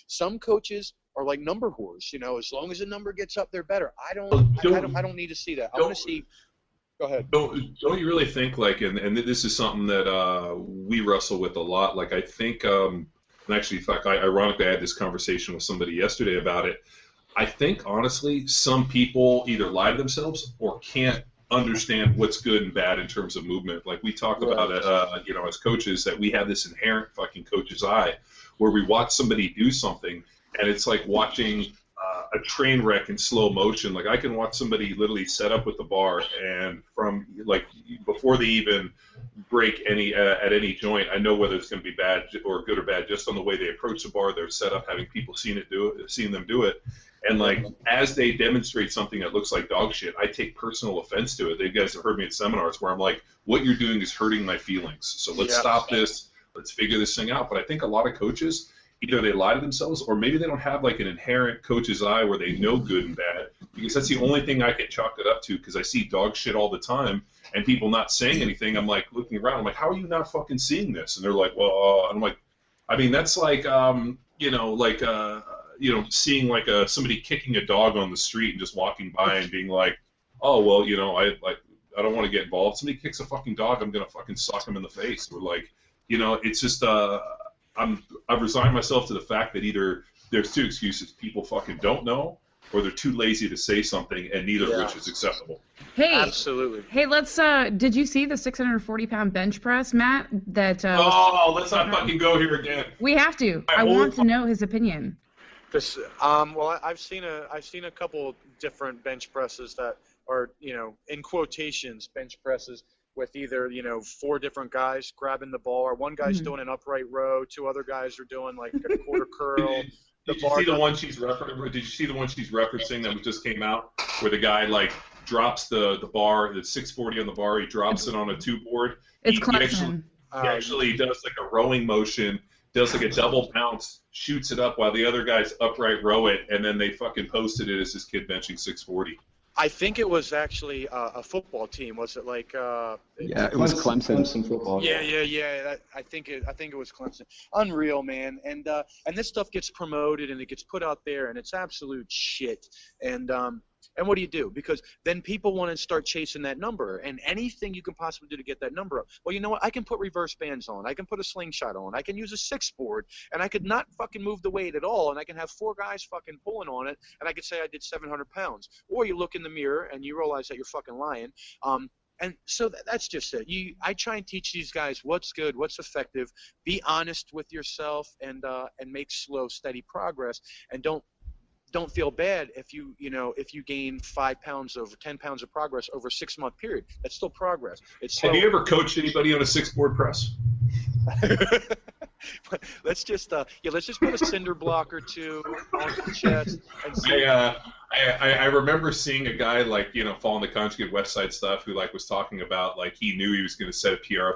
Some coaches are like number whores. As long as the number gets up, they're better. I don't need to see that. I want to see. Go ahead. Don't you really think, like, and this is something that we wrestle with a lot. Like, I think. And actually, in fact, ironically, I had this conversation with somebody yesterday about it. I think, honestly, some people either lie to themselves or can't understand what's good and bad in terms of movement. Like we talk about it, as coaches, that we have this inherent fucking coach's eye where we watch somebody do something, and it's like watching a train wreck in slow motion. Like I can watch somebody literally set up with the bar, and from like before they even break at any joint, I know whether it's going to be bad or good or bad just on the way they approach the bar, their setup, having people seen them do it. And like as they demonstrate something that looks like dog shit, I take personal offense to it. You guys have heard me at seminars where I'm like, what you're doing is hurting my feelings. So let's stop this. Let's figure this thing out. But I think a lot of coaches, either they lie to themselves or maybe they don't have like an inherent coach's eye where they know good and bad, because that's the only thing I can chalk it up to, because I see dog shit all the time and people not saying anything. I'm like looking around. I'm like, how are you not fucking seeing this? And they're like, well, I'm like, I mean, that's like, seeing like somebody kicking a dog on the street and just walking by and being like, oh, well, I don't want to get involved. Somebody kicks a fucking dog, I'm going to fucking sock him in the face. Or like, it's just, I've resigned myself to the fact that either there's two excuses: people fucking don't know, or they're too lazy to say something, and neither of which is acceptable. Hey, absolutely. Hey, let's. Did you see the 640-pound bench press, Matt? That. Let's not fucking go here again. We have to. I want to know his opinion. I've seen a couple different bench presses that are, in quotations, bench presses with either, 4 different guys grabbing the bar, or one guy's doing an upright row, 2 other guys are doing like a quarter curl. Did you see the one she's referencing that just came out, where the guy like drops the bar, the 640 on the bar, he drops it on a 2-board. It's Clemson. He actually does like a rowing motion, does like a double bounce, shoots it up while the other guys upright row it, and then they fucking posted it as this kid benching 640. I think it was actually a football team. Was it like? It was Clemson football. Yeah. I think it was Clemson. Unreal, man. And this stuff gets promoted and it gets put out there, and it's absolute shit. And what do you do? Because then people want to start chasing that number, and anything you can possibly do to get that number up. Well, you know what? I can put reverse bands on. I can put a slingshot on. I can use a 6-board, and I could not fucking move the weight at all, and I can have 4 guys fucking pulling on it, and I could say I did 700 pounds. Or you look in the mirror and you realize that you're fucking lying. And so that's just it. I try and teach these guys what's good, what's effective. Be honest with yourself, and make slow, steady progress, and don't don't feel bad if you gain 5 pounds over 10 pounds of progress over a 6-month period. That's still progress. It's slow. Have you ever coached anybody on a 6-board press? let's just put a cinder block or two on the chest. And see. I remember seeing a guy like following the Conjugate website stuff who like was talking about like he knew he was going to set a PR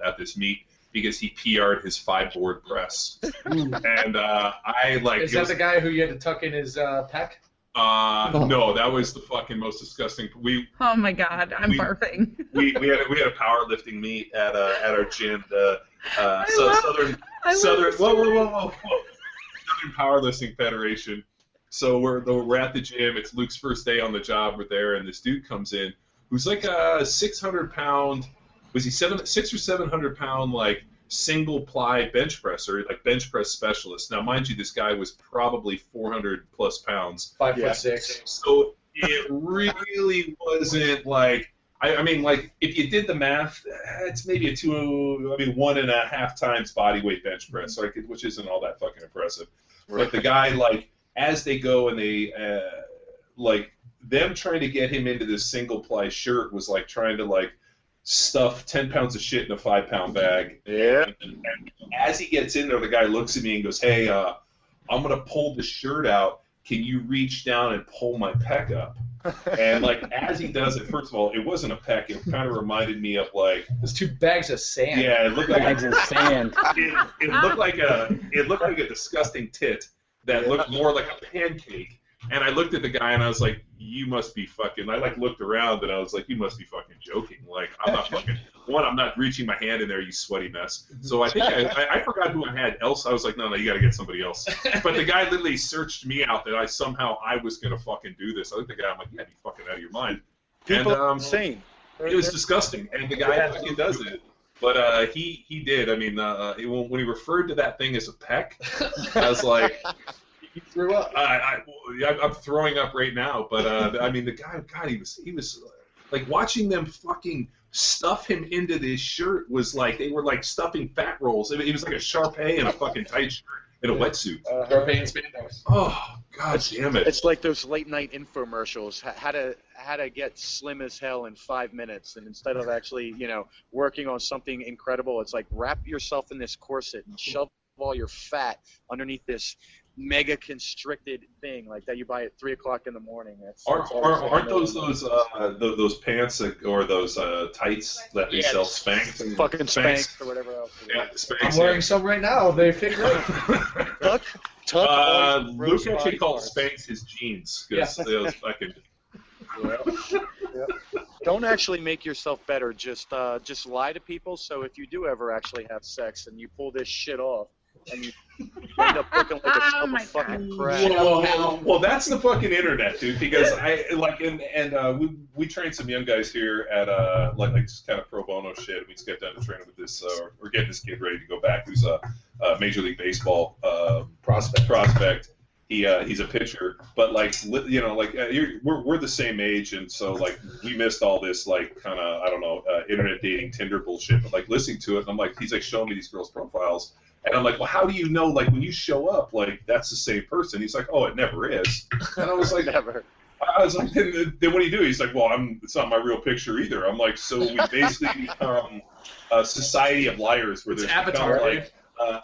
at this meet because he PR'd his 5-board press. And I like. Is that the guy who you had to tuck in his pec? No, that was the fucking most disgusting. Oh my God, I'm barfing. we had a powerlifting meet at our gym. Southern Southern Powerlifting Federation. So we're at the gym. It's Luke's first day on the job. We're there, and this dude comes in who's like a 600-pound. Was he 600 or 700 pound like single ply bench presser, like bench press specialist? Now, mind you, this guy was probably 400 plus pounds. 5'6". So it really wasn't like. I mean, like, if you did the math, it's maybe 1.5 times body weight bench press, like, which isn't all that fucking impressive. Right. But the guy, like, as they go and they, like, them trying to get him into this single ply shirt was like trying to, like, stuff 10 pounds of shit in a 5-pound bag. Yeah. And as he gets in there, the guy looks at me and goes, "Hey, I'm going to pull the shirt out. Can you reach down and pull my pec up?" And like as he does it, first of all, it wasn't a pec. It kind of reminded me of like there's 2 bags of sand. Yeah, it looked like bags of sand. It looked like a disgusting tit that looked more like a pancake. And I looked at the guy and I was like, "You must be fucking." I like looked around and I was like, "You must be fucking joking." Like I'm not fucking. I'm not reaching my hand in there, you sweaty mess. So I think I forgot who I had else. I was like, no, you got to get somebody else. But the guy literally searched me out that I was gonna fucking do this. I looked at the guy. I'm like, "You gotta be fucking out of your mind." People are insane. It was disgusting, and the guy fucking does it. But he did. I mean, when he referred to that thing as a pec, I was like. You threw up. I'm throwing up right now, but I mean the guy, God, he was like watching them fucking stuff him into this shirt was like they were like stuffing fat rolls. It was like a Sharpay and a fucking tight shirt and a wetsuit. Sharpay and spandex. Oh God damn it! It's like those late night infomercials. How to get slim as hell in 5 minutes, and instead of actually working on something incredible, it's like wrap yourself in this corset and shove all your fat underneath this mega constricted thing like that you buy at 3 o'clock in the morning. Aren't those pants or those tights that they sell Spanx? Fucking Spanx or whatever else. Yeah, Spanx. I'm wearing some right now. They fit great. Luke actually called Spanx his jeans because those fucking. Yeah. Don't actually make yourself better. Just lie to people. So if you do ever actually have sex and you pull this shit off, and you end up looking like a tub of fucking crap. Well, that's the fucking internet, dude. Because we train some young guys here at like just kind of pro bono shit. We just get done to training with this. We're getting this kid ready to go back. Who's a Major League Baseball prospect. He's a pitcher, but we're the same age, and so like we missed all this like kind of internet dating Tinder bullshit. But like listening to it, and I'm like, he's like showing me these girls' profiles. And I'm like, well, how do you know, like, when you show up, like, that's the same person? He's like, oh, it never is. And I was like, never. I was like, then what do you do? He's like, well, it's not my real picture either. I'm like, so we basically become a society of liars where there's Avatar, like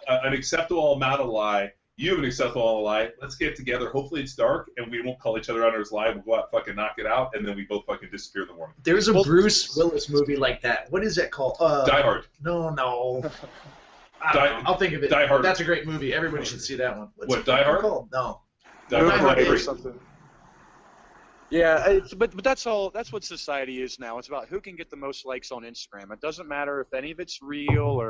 an acceptable amount of lie. You have an acceptable amount of lie. Let's get together. Hopefully it's dark, and we won't call each other out on his lie. We'll go out fucking knock it out, and then we both fucking disappear in the morning. There's a Bruce Willis movie like that. What is that called? Die Hard. No. I'll think of it. Die Hard. That's a great movie. Everybody should see that one. What, Die Hard? No. Die Hard or something. Yeah, but that's all. That's what society is now. It's about who can get the most likes on Instagram. It doesn't matter if any of it's real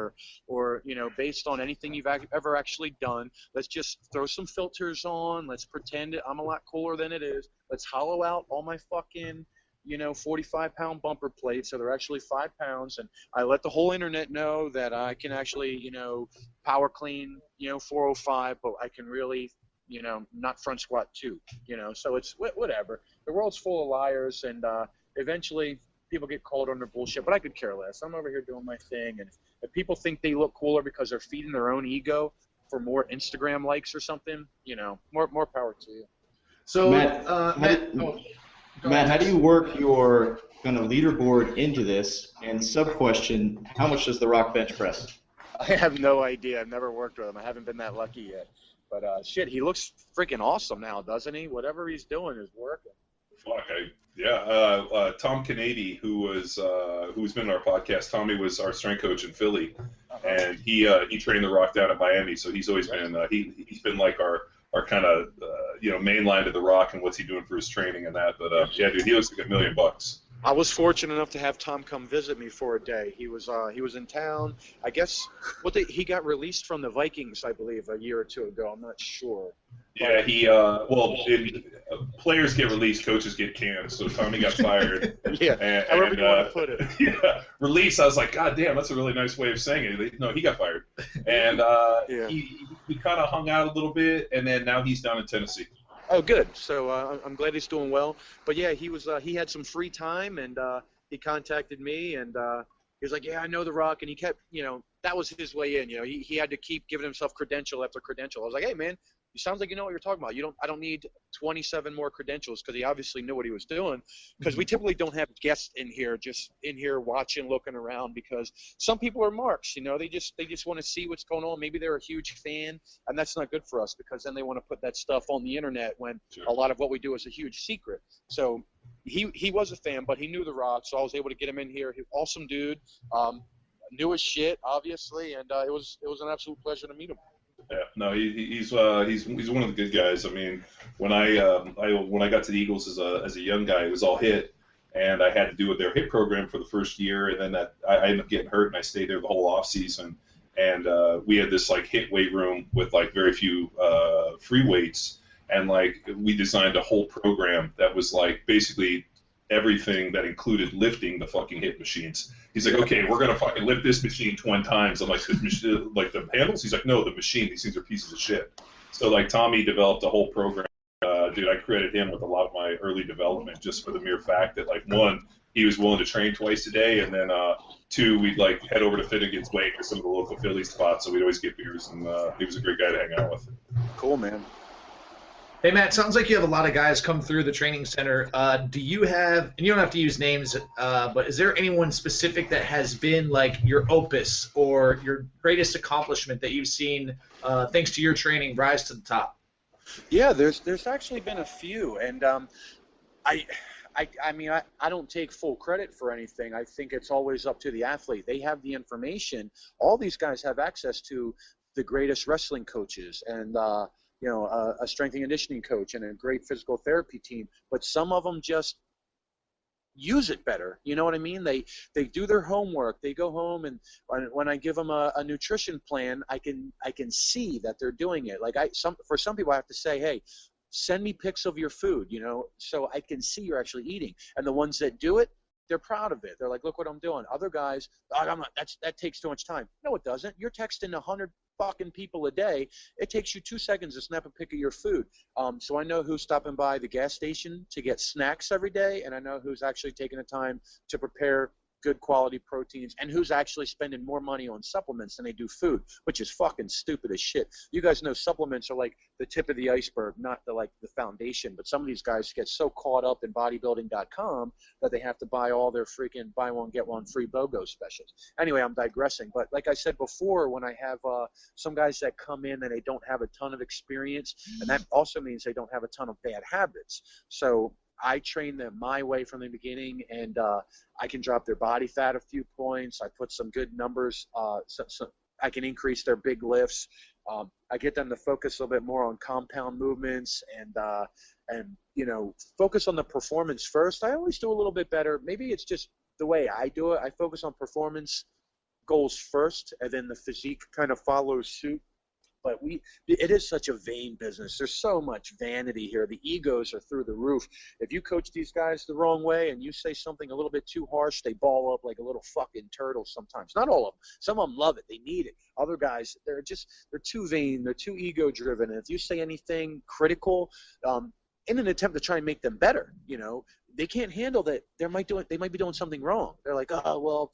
or based on anything you've ever actually done. Let's just throw some filters on. Let's pretend I'm a lot cooler than it is. Let's hollow out all my fucking 45-pound bumper plates, so they're actually 5 pounds, and I let the whole internet know that I can actually, power clean, 405, but I can really, not front squat too, so it's whatever. The world's full of liars, and eventually people get called on their bullshit, but I could care less. I'm over here doing my thing, and if people think they look cooler because they're feeding their own ego for more Instagram likes or something, more power to you. So, Matt, Matt, how do you work your kind of leaderboard into this? And sub-question, how much does The Rock bench press? I have no idea. I've never worked with him. I haven't been that lucky yet. But shit, he looks freaking awesome now, doesn't he? Whatever he's doing is working. Fuck, Tom Canady, who's been on our podcast. Tommy was our strength coach in Philly, and he trained The Rock down at Miami. So he's always been he's been like our kind of main line to The Rock and what's he doing for his training and that. But yeah, dude, he looks like $1 million. I was fortunate enough to have Tom come visit me for a day. He was in town. I guess he got released from the Vikings, I believe, a year or two ago. I'm not sure. Yeah, players get released, coaches get canned. So Tommy got fired. Yeah, however you want to put it. Yeah, release. I was like, God damn, that's a really nice way of saying it. No, he got fired, and he kind of hung out a little bit, and then now he's down in Tennessee. Oh, good. So I'm glad he's doing well. But yeah, he had some free time, and he contacted me, and he was like, yeah, I know The Rock, and he kept, that was his way in. He had to keep giving himself credential after credential. I was like, hey, man, you sounds like you know what you're talking about. I don't need 27 more credentials, because he obviously knew what he was doing. Because we typically don't have guests in here, just in here watching, looking around, because some people are marks. They just want to see what's going on. Maybe they're a huge fan, and that's not good for us, because then they want to put that stuff on the internet when a lot of what we do is a huge secret. So he was a fan, but he knew The Rock, so I was able to get him in here. He's an awesome dude, knew his shit, obviously, and it was an absolute pleasure to meet him. Yeah, no, he's one of the good guys. I mean, when I got to the Eagles as a young guy, it was all hit, and I had to do their hit program for the first year, and then I ended up getting hurt, and I stayed there the whole off season. And we had this like hit weight room with like very few free weights, and like we designed a whole program that was like basically everything that included lifting the fucking hit machines. He's like, okay, we're gonna fucking lift this machine 20 times. I'm like, like the handles? He's like, no, the machine. These things are pieces of shit. So like Tommy developed a whole program. Dude, I credit him with a lot of my early development, just for the mere fact that like, one, he was willing to train twice a day, and then two, we'd like head over to Finnegan's Wake or some of the local Philly spots, so we'd always get beers, and he was a great guy to hang out with. Cool, man. Hey, Matt, sounds like you have a lot of guys come through the training center. Do you have, and you don't have to use names, but is there anyone specific that has been like your opus or your greatest accomplishment that you've seen thanks to your training rise to the top? Yeah, there's actually been a few, and I mean, I don't take full credit for anything. I think it's always up to the athlete. They have the information. All these guys have access to the greatest wrestling coaches and a strength and conditioning coach and a great physical therapy team, but some of them just use it better. You know what I mean? They do their homework. They go home, and when I give them a nutrition plan, I can see that they're doing it. Like for some people, I have to say, hey, send me pics of your food, so I can see you're actually eating. And the ones that do it, they're proud of it. They're like, look what I'm doing. Other guys, that takes too much time. No, it doesn't. You're texting 100 fucking people a day. It takes you 2 seconds to snap a pic of your food. So I know who's stopping by the gas station to get snacks every day, and I know who's actually taking the time to prepare good quality proteins, and who's actually spending more money on supplements than they do food, which is fucking stupid as shit. You guys know supplements are like the tip of the iceberg, not the foundation, but some of these guys get so caught up in bodybuilding.com that they have to buy all their freaking buy one get one free BOGO specials. Anyway, I'm digressing, but like I said before, when I have some guys that come in and they don't have a ton of experience, and that also means they don't have a ton of bad habits, so I train them my way from the beginning, and I can drop their body fat a few points. I put some good numbers. So I can increase their big lifts. I get them to focus a little bit more on compound movements and focus on the performance first. I always do a little bit better. Maybe it's just the way I do it. I focus on performance goals first, and then the physique kind of follows suit. But it is such a vain business. There's so much vanity here. The egos are through the roof. If you coach these guys the wrong way and you say something a little bit too harsh, they ball up like a little fucking turtle sometimes. Not all of them. Some of them love it. They need it. Other guys, they're too vain. They're too ego-driven. And if you say anything critical in an attempt to try and make them better, they can't handle that. They might be doing something wrong. They're like, oh, well,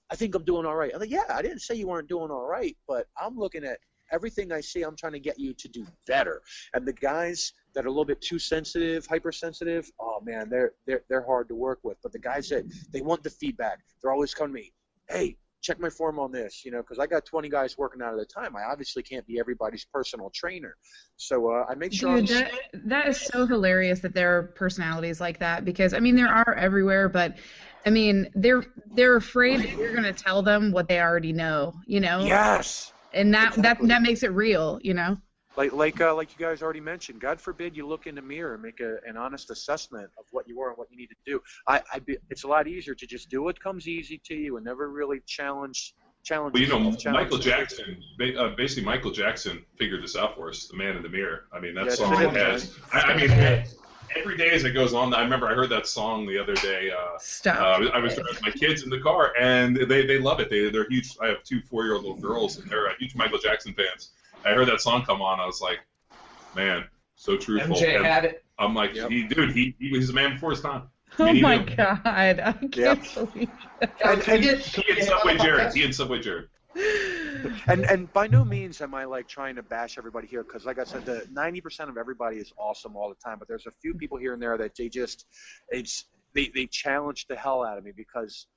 I think I'm doing all right. I'm like, yeah, I didn't say you weren't doing all right, but I'm looking at everything I see. I'm trying to get you to do better. And the guys that are a little bit too sensitive, hypersensitive, oh man, they're hard to work with. But the guys that they want the feedback, they're always coming to me, hey, check my form on this, because I got 20 guys working out at a time. I obviously can't be everybody's personal trainer, so I make sure. Dude, that is so hilarious that there are personalities like that, because I mean there are everywhere, but I mean they're afraid that you're gonna tell them what they already know, Yes. And that exactly. that makes it real, Like you guys already mentioned, God forbid you look in the mirror and make an honest assessment of what you are and what you need to do. It's a lot easier to just do what comes easy to you and never really challenge. Well, Michael Jackson, basically Michael Jackson figured this out for us, The Man in the Mirror. I mean, that song has, every day as it goes on, I remember I heard that song the other day. I was driving my kids in the car, and they love it. They're huge. I have 2 4-year-old little girls, and they're huge Michael Jackson fans. I heard that song come on. I was like, man, so truthful. MJ had it. I'm like, he was a man before his time. Oh my God, I can't believe that. He and Subway Jared. And by no means am I like trying to bash everybody here, because like I said, the 90% of everybody is awesome all the time, but there's a few people here and there that they challenge the hell out of me, because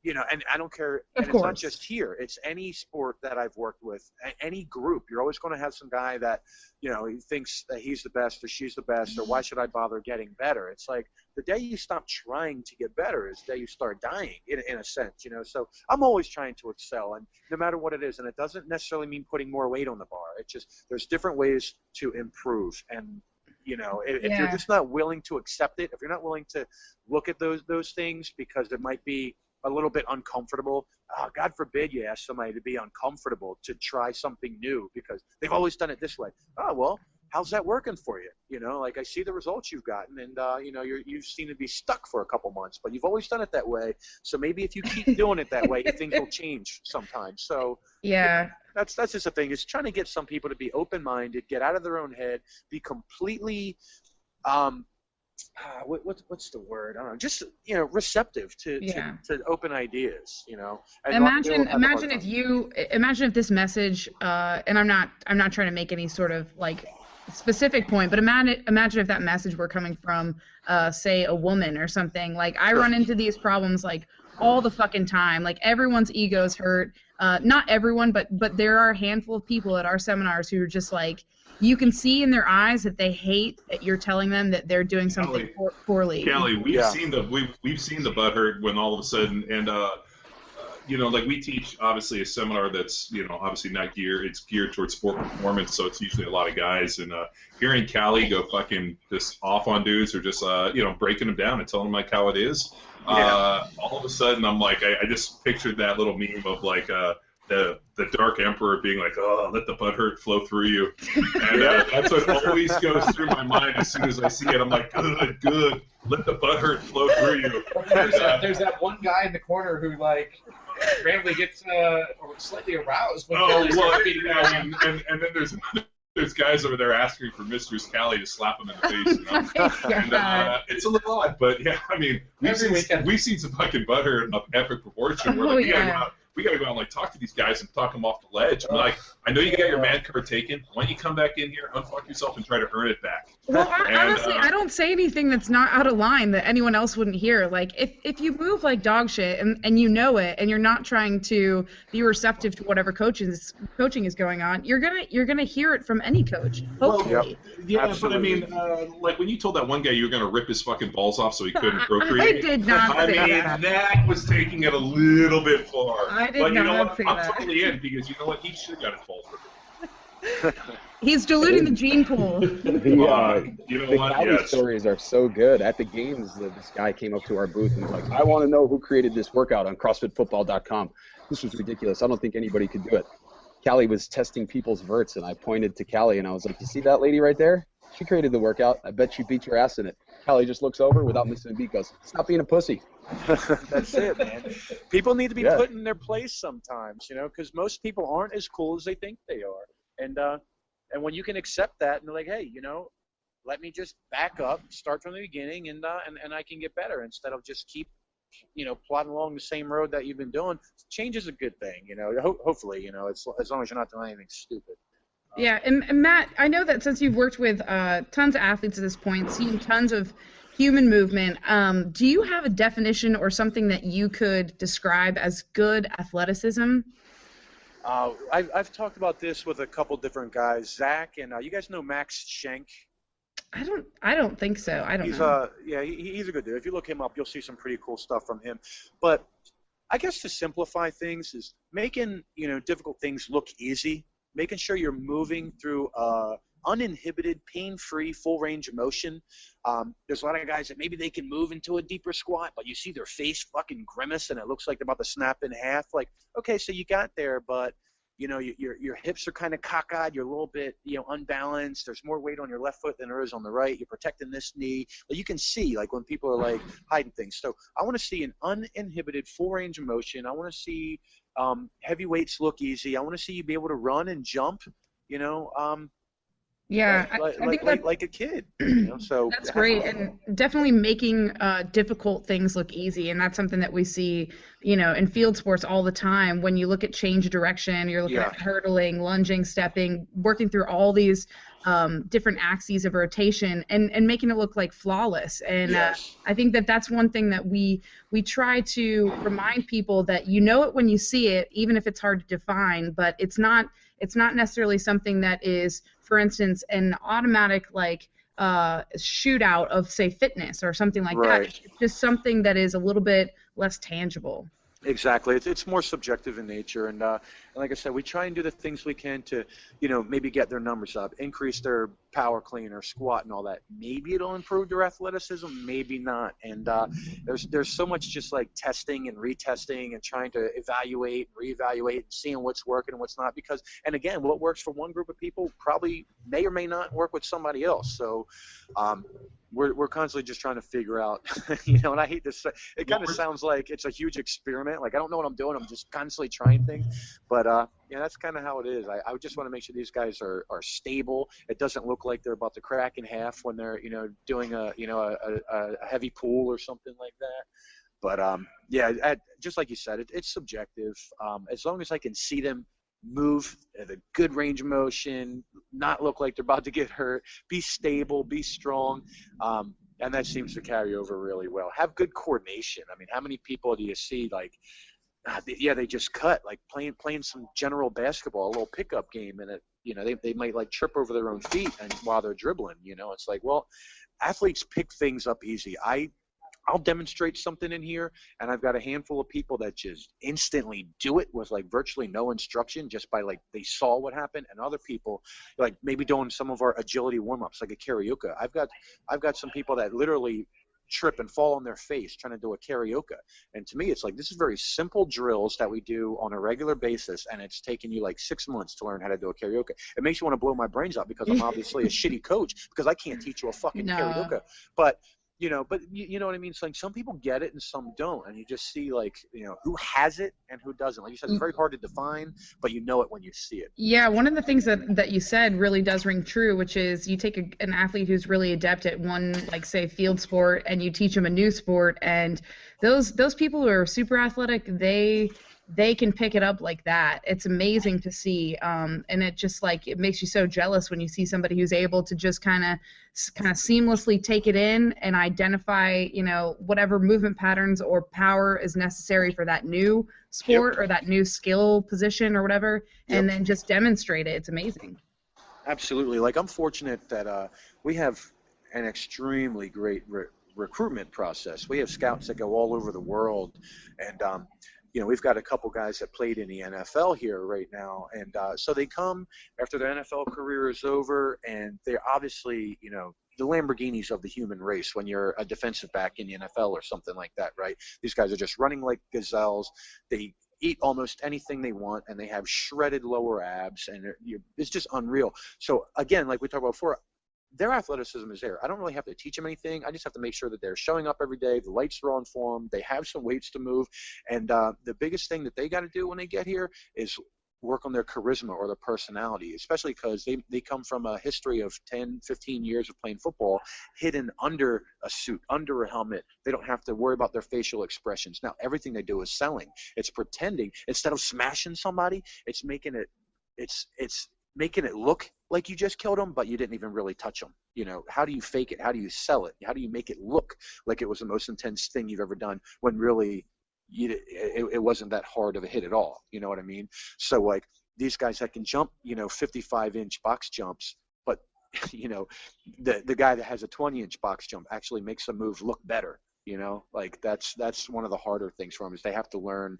and I don't care. And it's not just here. It's any sport that I've worked with, any group. You're always going to have some guy that, he thinks that he's the best or she's the best, or why should I bother getting better? It's like the day you stop trying to get better is the day you start dying, in a sense, So I'm always trying to excel, and no matter what it is. And it doesn't necessarily mean putting more weight on the bar. It's just there's different ways to improve. And if you're just not willing to accept it, if you're not willing to look at those things because it might be a little bit uncomfortable. God forbid you ask somebody to be uncomfortable to try something new because they've always done it this way. Oh, well, how's that working for you? Like I see the results you've gotten, and you seem to be stuck for a couple months, but you've always done it that way. So maybe if you keep doing it that way, things will change sometimes. So that's just the thing. It's trying to get some people to be open-minded, get out of their own head, be completely what's the word? I don't know. Just receptive to open ideas. And imagine if this message, and I'm not trying to make any sort of like specific point, but imagine if that message were coming from, say, a woman or something. Like I run into these problems like all the fucking time. Like everyone's ego's hurt. Not everyone, but there are a handful of people at our seminars who are just like. You can see in their eyes that they hate that you're telling them that they're doing something poorly. Kelly, we've seen the butthurt when all of a sudden, and like we teach obviously a seminar that's obviously not geared towards sport performance, so it's usually a lot of guys, and hearing Callie go fucking just off on dudes or just breaking them down and telling them like how it is. All of a sudden I'm like I just pictured that little meme of like the Dark Emperor being like, oh, let the butthurt flow through you. And that's what always goes through my mind as soon as I see it. I'm like, good, let the butthurt flow through you. There's that one guy in the corner who, like, randomly gets slightly aroused. When and then there's guys over there asking for Mistress Callie to slap him in the face. And it's a little odd, but yeah, I mean, we've seen some fucking butthurt of epic proportion where we gotta go out and like talk to these guys and talk them off the ledge. I'm like, I know you got your man card taken. Why don't you come back in here, unfuck yourself, and try to earn it back? Well, honestly, I don't say anything that's not out of line that anyone else wouldn't hear. Like, if you move like dog shit and you know it, and you're not trying to be receptive to whatever coaching is going on, you're gonna hear it from any coach. Hopefully. But I mean, like when you told that one guy you were gonna rip his fucking balls off so he couldn't procreate. I did not say that. That was taking it a little bit far. I did not say that. I'm totally in because you know what? He should have got his balls ripped. He's diluting the gene pool. The Callie stories are so good. At the games, this guy came up to our booth and was like, I want to know who created this workout on CrossFitFootball.com. This was ridiculous. I don't think anybody could do it. Callie was testing people's verts, and I pointed to Callie, and I was like, you see that lady right there? She created the workout. I bet she beat your ass in it. Callie just looks over without missing a beat, goes, stop being a pussy. That's it, man. People need to be put in their place sometimes, because most people aren't as cool as they think they are. And when you can accept that and they're like, hey, let me just back up, start from the beginning, and I can get better instead of just keep, plodding along the same road that you've been doing. Change is a good thing, hopefully, as long as you're not doing anything stupid. Yeah, and Matt, I know that since you've worked with tons of athletes at this point, seen tons of human movement, do you have a definition or something that you could describe as good athleticism? I've talked about this with a couple different guys, Zach, and you guys know Max Schenk. I don't think so. I don't know. He's a good dude. If you look him up, you'll see some pretty cool stuff from him. But I guess to simplify things is making difficult things look easy, making sure you're moving through uninhibited, pain-free, full range of motion. There's a lot of guys that maybe they can move into a deeper squat, but you see their face fucking grimace and it looks like they're about to snap in half. Like, okay, so you got there, but your hips are kind of cockeyed. You're a little bit, unbalanced. There's more weight on your left foot than there is on the right. You're protecting this knee. But you can see, like, when people are, like, hiding things. So I want to see an uninhibited full range of motion. I want to see heavy weights look easy. I want to see you be able to run and jump, Yeah, I think like a kid. So that's great, and definitely making difficult things look easy, and that's something that we see, in field sports all the time. When you look at change of direction, you're looking at hurdling, lunging, stepping, working through all these different axes of rotation, and making it look like flawless. And I think that that's one thing that we try to remind people that it when you see it, even if it's hard to define, but it's not necessarily something that is, for instance, an automatic shootout of, say, fitness or something like that. It's just something that is a little bit less tangible. Exactly. It's more subjective in nature, and like I said, we try and do the things we can to, maybe get their numbers up, increase their power clean or squat and all that. Maybe it'll improve their athleticism, maybe not. And there's so much just like testing and retesting and trying to evaluate and reevaluate and seeing what's working and what's not. Because, and again, what works for one group of people probably may or may not work with somebody else. So we're constantly just trying to figure out, and I hate this. It kind of sounds like it's a huge experiment. Like, I don't know what I'm doing. I'm just constantly trying things. But, that's kind of how it is. I just want to make sure these guys are stable. It doesn't look like they're about to crack in half when they're, doing a heavy pull or something like that. But, just like you said, it's subjective. As long as I can see them move at a good range of motion, not look like they're about to get hurt, be stable, be strong, and that seems to carry over really well. Have good coordination. I mean, how many people do you see, like, they just cut, like playing some general basketball, a little pickup game, and they might like trip over their own feet and while they're dribbling. It's like, well, athletes pick things up easy. I'll demonstrate something in here, and I've got a handful of people that just instantly do it with like virtually no instruction, just by like they saw what happened, and other people like maybe doing some of our agility warm-ups, like a karaoke. I've got some people that literally trip and fall on their face trying to do a karaoke, and to me it's like, this is very simple drills that we do on a regular basis, and it's taken you like 6 months to learn how to do a karaoke. It makes you want to blow my brains out, because I'm obviously a shitty coach, because I can't teach you a fucking karaoke. But you know what I mean? So like, some people get it and some don't, and you just see like, who has it and who doesn't. Like you said, it's very hard to define, but you know it when you see it. Yeah, one of the things that you said really does ring true, which is you take an athlete who's really adept at one, like, say, field sport, and you teach them a new sport, and those people who are super athletic, they can pick it up like that. It's amazing to see, and it just like, it makes you so jealous when you see somebody who's able to just kind of seamlessly take it in and identify, whatever movement patterns or power is necessary for that new sport or that new skill position or whatever, and then just demonstrate it. It's amazing. Absolutely. Like, I'm fortunate that we have an extremely great recruitment process. We have scouts that go all over the world, and we've got a couple guys that played in the NFL here right now, and so they come after their NFL career is over, and they're obviously, the Lamborghinis of the human race when you're a defensive back in the NFL or something like that, right? These guys are just running like gazelles. They eat almost anything they want, and they have shredded lower abs, and it's just unreal. So again, like we talked about before, their athleticism is there. I don't really have to teach them anything. I just have to make sure that they're showing up every day, the lights are on for them, they have some weights to move, and the biggest thing that they got to do when they get here is work on their charisma or their personality, especially because they come from a history of 10, 15 years of playing football hidden under a suit, under a helmet. They don't have to worry about their facial expressions. Now, everything they do is selling. It's pretending. Instead of smashing somebody, it's making it, it's making it look like you just killed him, but you didn't even really touch him. You know, how do you fake it? How do you sell it? How do you make it look like it was the most intense thing you've ever done when really it wasn't that hard of a hit at all? You know what I mean? So like these guys that can jump, 55-inch box jumps, but the guy that has a 20-inch box jump actually makes the move look better. Like that's one of the harder things for them, is they have to learn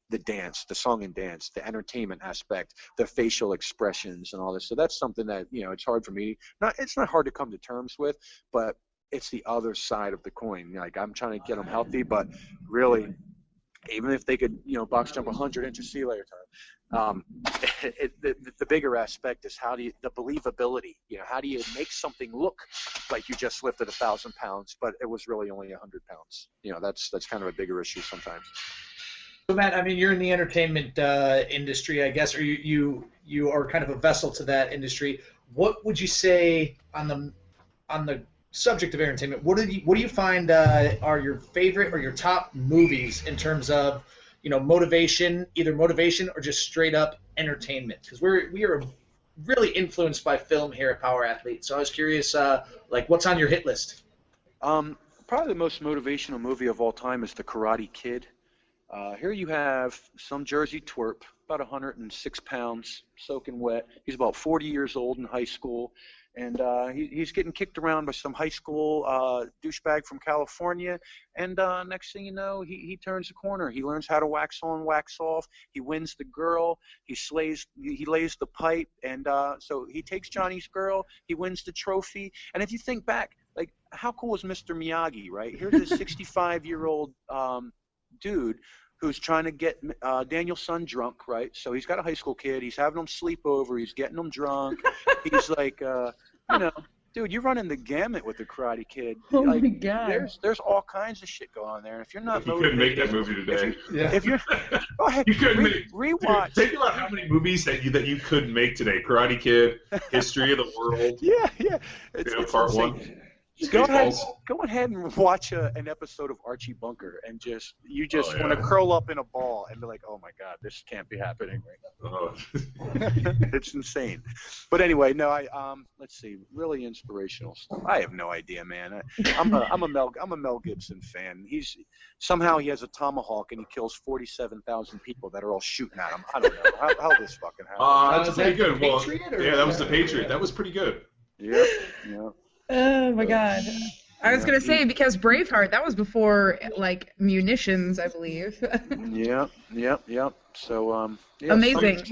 the dance, the song and dance, the entertainment aspect, the facial expressions and all this. So that's something that, it's hard for me. It's not hard to come to terms with, but it's the other side of the coin. Like I'm trying to get them healthy, but really, even if they could, box jump 100 inches, see you later, time. The bigger aspect is the believability. How do you make something look like you just lifted 1,000 pounds, but it was really only 100 pounds? That's kind of a bigger issue sometimes. So Matt, I mean, you're in the entertainment industry, I guess, or you are kind of a vessel to that industry. What would you say on the subject of entertainment? What do you find are your favorite or your top movies in terms of motivation, either motivation or just straight up entertainment? Because we are really influenced by film here at Power Athlete. So I was curious, what's on your hit list? Probably the most motivational movie of all time is The Karate Kid. Here you have some Jersey twerp, about 106 pounds, soaking wet. He's about 40 years old in high school, and he's getting kicked around by some high school douchebag from California. And next thing you know, he turns the corner. He learns how to wax on, wax off. He wins the girl. He lays the pipe, and so he takes Johnny's girl. He wins the trophy. And if you think back, like, how cool is Mr. Miyagi, right? Here's this 65-year-old dude who's trying to get Daniel's son drunk, right? So he's got a high school kid. He's having him sleep over. He's getting him drunk. He's like, dude, you're running the gamut with the Karate Kid. Oh my God. There's all kinds of shit going on there. And if you're not, you couldn't make that movie today. If you're, go ahead. You couldn't rewatch. Think about how many movies that you couldn't make today. Karate Kid, History of the World. Yeah. It's part insane. 1. Go ahead and watch an episode of Archie Bunker, and you just want to curl up in a ball and be like, oh my God, this can't be happening right now. It's insane. But anyway, no, let's see, really inspirational stuff. I have no idea, man. I'm a Mel Gibson fan. Somehow he has a tomahawk and he kills 47,000 people that are all shooting at him. I don't know how this fucking happened. That's pretty good. Well, yeah, that was The Patriot. That was pretty good. Yeah. Oh my God. I was gonna say, because Braveheart, that was before munitions, I believe. Yep. So amazing.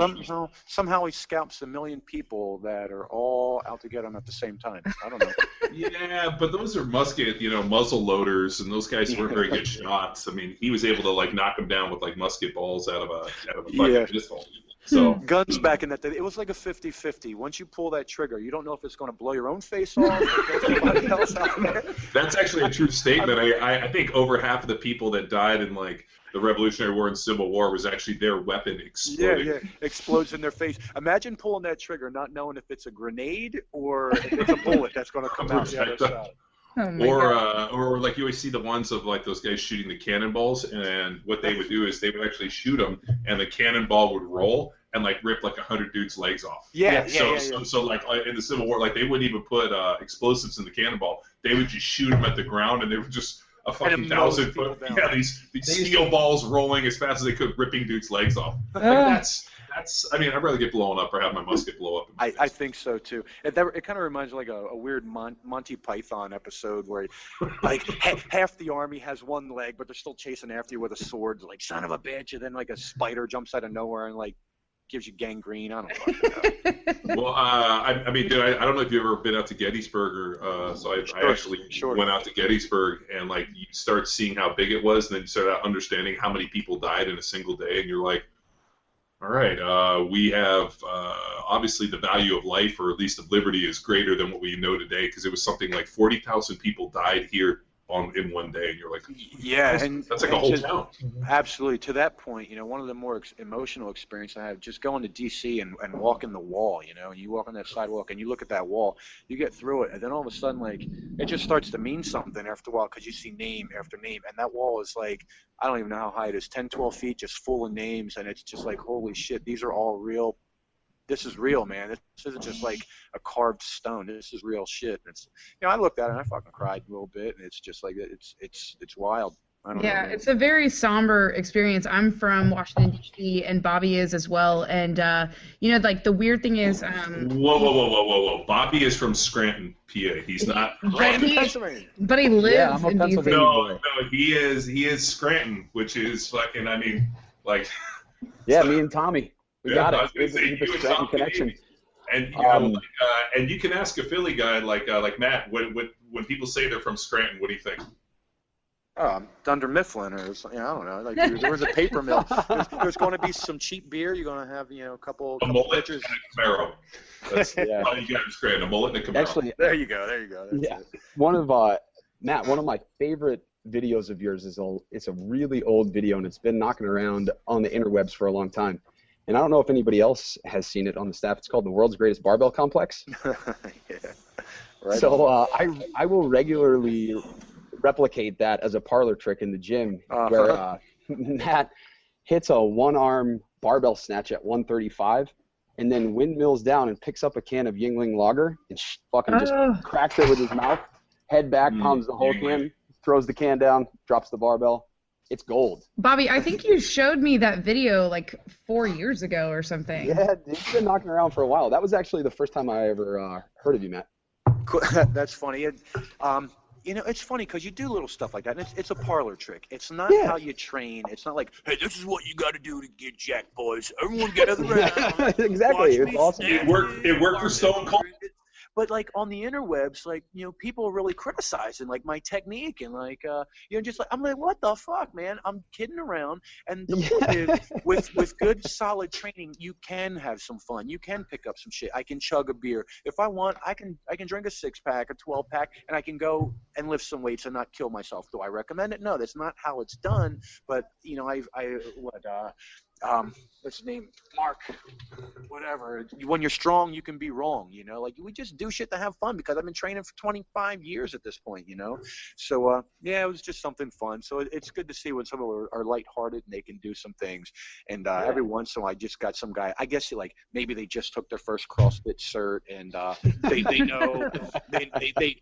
Somehow he scalps 1 million people that are all out to get him at the same time. I don't know. Yeah, but those are musket, muzzle loaders, and those guys weren't very good shots. I mean, he was able to knock them down with musket balls out of a fucking pistol. So guns back in that day, it was like a 50-50. Once you pull that trigger, you don't know if it's going to blow your own face off or somebody else out there. That's actually a true statement. I think over half of the people that died in the Revolutionary War and Civil War was actually their weapon exploding. Yeah, explodes in their face. Imagine pulling that trigger, not knowing if it's a grenade or if it's a bullet that's going to come out the other side. Oh or like you always see the ones of those guys shooting the cannonballs, and what they would do is they would actually shoot them, and the cannonball would roll and rip 100 dudes' legs off. Yeah. So in the Civil War, they wouldn't even put explosives in the cannonball. They would just shoot them at the ground, and they would just a fucking 1,000-foot. Yeah, these steel balls rolling as fast as they could, ripping dudes' legs off. That's. I mean, I'd rather get blown up or have my musket blow up. I think so too. It kind of reminds me of a weird Monty Python episode where half the army has one leg, but they're still chasing after you with a sword, like son of a bitch, and then a spider jumps out of nowhere and gives you gangrene. I don't know. Well, I mean, dude, I don't know if you've ever been out to Gettysburg, so I actually went out to Gettysburg, and you start seeing how big it was, and then you start out understanding how many people died in a single day, and you're like, all right, we have obviously the value of life, or at least of liberty, is greater than what we know today, because it was something like 40,000 people died here in one day, and you're like, yeah, that's like a whole town. Absolutely. To that point, one of the more emotional experiences I had, just going to D.C. and walking the wall, and you walk on that sidewalk and you look at that wall, you get through it, and then all of a sudden, it just starts to mean something after a while, because you see name after name, and that wall is I don't even know how high it is, 10, 12 feet, just full of names, and it's just holy shit, these are all real this is real, man. This isn't just like a carved stone. This is real shit. And it's, I looked at it and I fucking cried a little bit, and it's just like it's wild. I don't know, man. It's a very somber experience. I'm from Washington, D.C., and Bobby is as well. And, like, the weird thing is... Whoa. Bobby is from Scranton, PA. He's not... But he lives in D.C. No, he is Scranton, which is fucking, Yeah, me and Tommy. We got it. It's a Scranton connection. And and you can ask a Philly guy like Matt, when people say they're from Scranton, what do you think? Dunder Mifflin or something. I don't know. Like there was a paper mill. There's going to be some cheap beer. You're going to have a couple mullet and a Camaro. That's all you got in Scranton. A mullet and a Camaro. Actually, there you go. That's it. One of Matt, one of my favorite videos of yours it's a really old video, and it's been knocking around on the interwebs for a long time. And I don't know if anybody else has seen it on the staff. It's called The World's Greatest Barbell Complex. Yeah. Right. So I will regularly replicate that as a parlor trick in the gym, where Matt hits a one-arm barbell snatch at 135 and then windmills down and picks up a can of Yingling Lager and fucking just cracks it with his mouth, head back, pounds the whole can, throws the can down, drops the barbell. It's gold. Bobby, I think you showed me that video like 4 years ago or something. Yeah, it's been knocking around for a while. That was actually the first time I ever heard of you, Matt. That's funny. It's funny because you do little stuff like that, and it's a parlor trick. It's not how you train. It's not like, hey, this is what you got to do to get jacked, boys. Everyone get other round. Exactly. It's awesome. It worked for Stone Cold. But like on the interwebs, like people are really criticizing like my technique and like just like I'm like, what the fuck, man? I'm kidding around. And the point is, with good solid training, you can have some fun. You can pick up some shit. I can chug a beer if I want. I can drink a 6-pack, a 12-pack, and I can go and lift some weights and not kill myself. Do I recommend it? No, that's not how it's done. But what's his name? Mark. Whatever. When you're strong, you can be wrong. Like we just do shit to have fun because I've been training for 25 years at this point. So it was just something fun. So it's good to see when some are lighthearted and they can do some things. And every once in a while, I just got some guy. I guess maybe they just took their first CrossFit cert and they know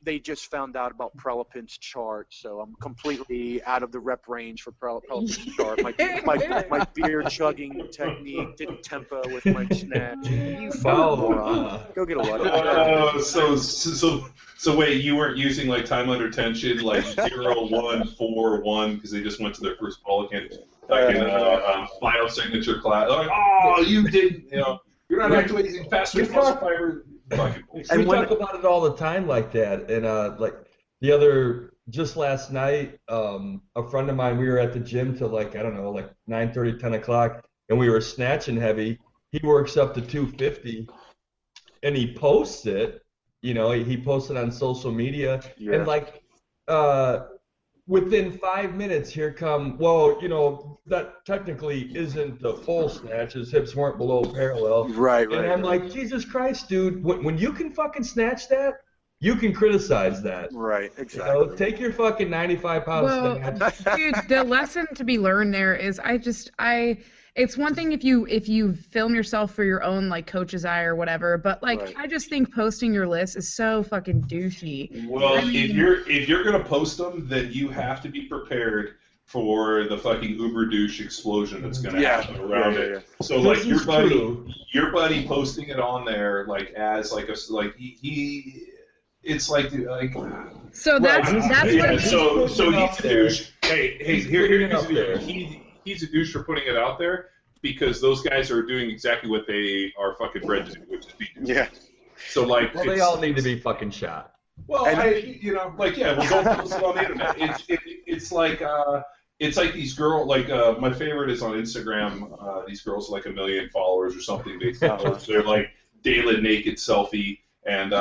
they just found out about Prelipin's chart. So I'm completely out of the rep range for Prelipin's chart. My beer chugging technique didn't tempo with my snatch. You fucking moron. Go get a look. So wait, you weren't using like time under tension, like 0, 1, 4, 1, because they just went to their first Pelican, like in a biosignature class. Like, oh, you didn't, you're not actually using faster muscle fiber. And we talk about it all the time like that. And just last night, a friend of mine, we were at the gym till like 9:30, 10 o'clock, and we were snatching heavy. He works up to 250, and he posts it. He posted on social media, and within 5 minutes, here come, that technically isn't the full snatch. His hips weren't below parallel. Right. And I'm like, Jesus Christ, dude, when you can fucking snatch that, you can criticize that. Right, exactly. Take your fucking 95-pound snatch. Dude, the lesson to be learned there is it's one thing if you film yourself for your own like coach's eye or whatever, but I just think posting your list is so fucking douchey. Well, if you're gonna post them, then you have to be prepared for the fucking uber douche explosion that's gonna happen around it. So like your buddy posting it on there as it's like so that's what so he's a douche. Hey, he's a douche for putting it out there because those guys are doing exactly what they are fucking bred to do, which is be douches. Yeah. So they all need to be fucking shot. Well, we'll go post it on the internet. It's like these girls. My favorite is on Instagram. These girls with 1 million followers or something. They're like daily naked selfie. And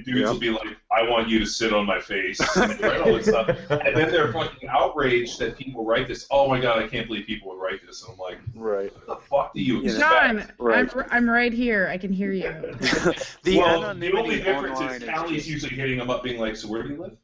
dudes will be like, I want you to sit on my face, and write all this stuff. And then they're fucking outraged that people write this. Oh my God, I can't believe people would write this. And I'm like, what the fuck do you expect? John, I'm right here. I can hear you. The only difference is Allie's usually hitting them up being like, so where do you live?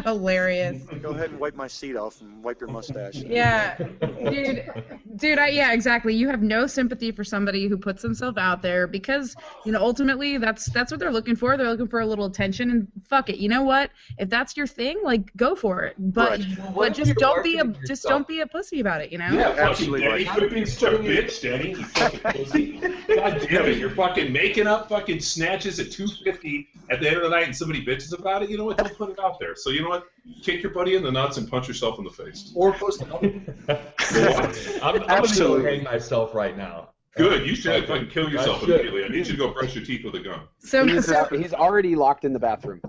Hilarious. Go ahead and wipe my seat off and wipe your mustache. Yeah, dude, yeah, exactly. You have no sympathy for somebody who puts themselves out there because, ultimately that's what they're looking for. They're looking for a little attention, and fuck it. You know what? If that's your thing, like, go for it. But just don't be a pussy about it. Yeah, absolutely. Danny, quit being such a bitch, Danny. You fucking pussy. God damn it! You're fucking making up fucking snatches at 250 at the end of the night, and somebody bitches about it. You know what? Don't put it out there. So you know what? Kick your buddy in the nuts and punch yourself in the face. Or post it. I'm going to go hang myself right now. Good. You should fucking kill yourself immediately. I need you to go brush your teeth with a gun. So he's already locked in the bathroom.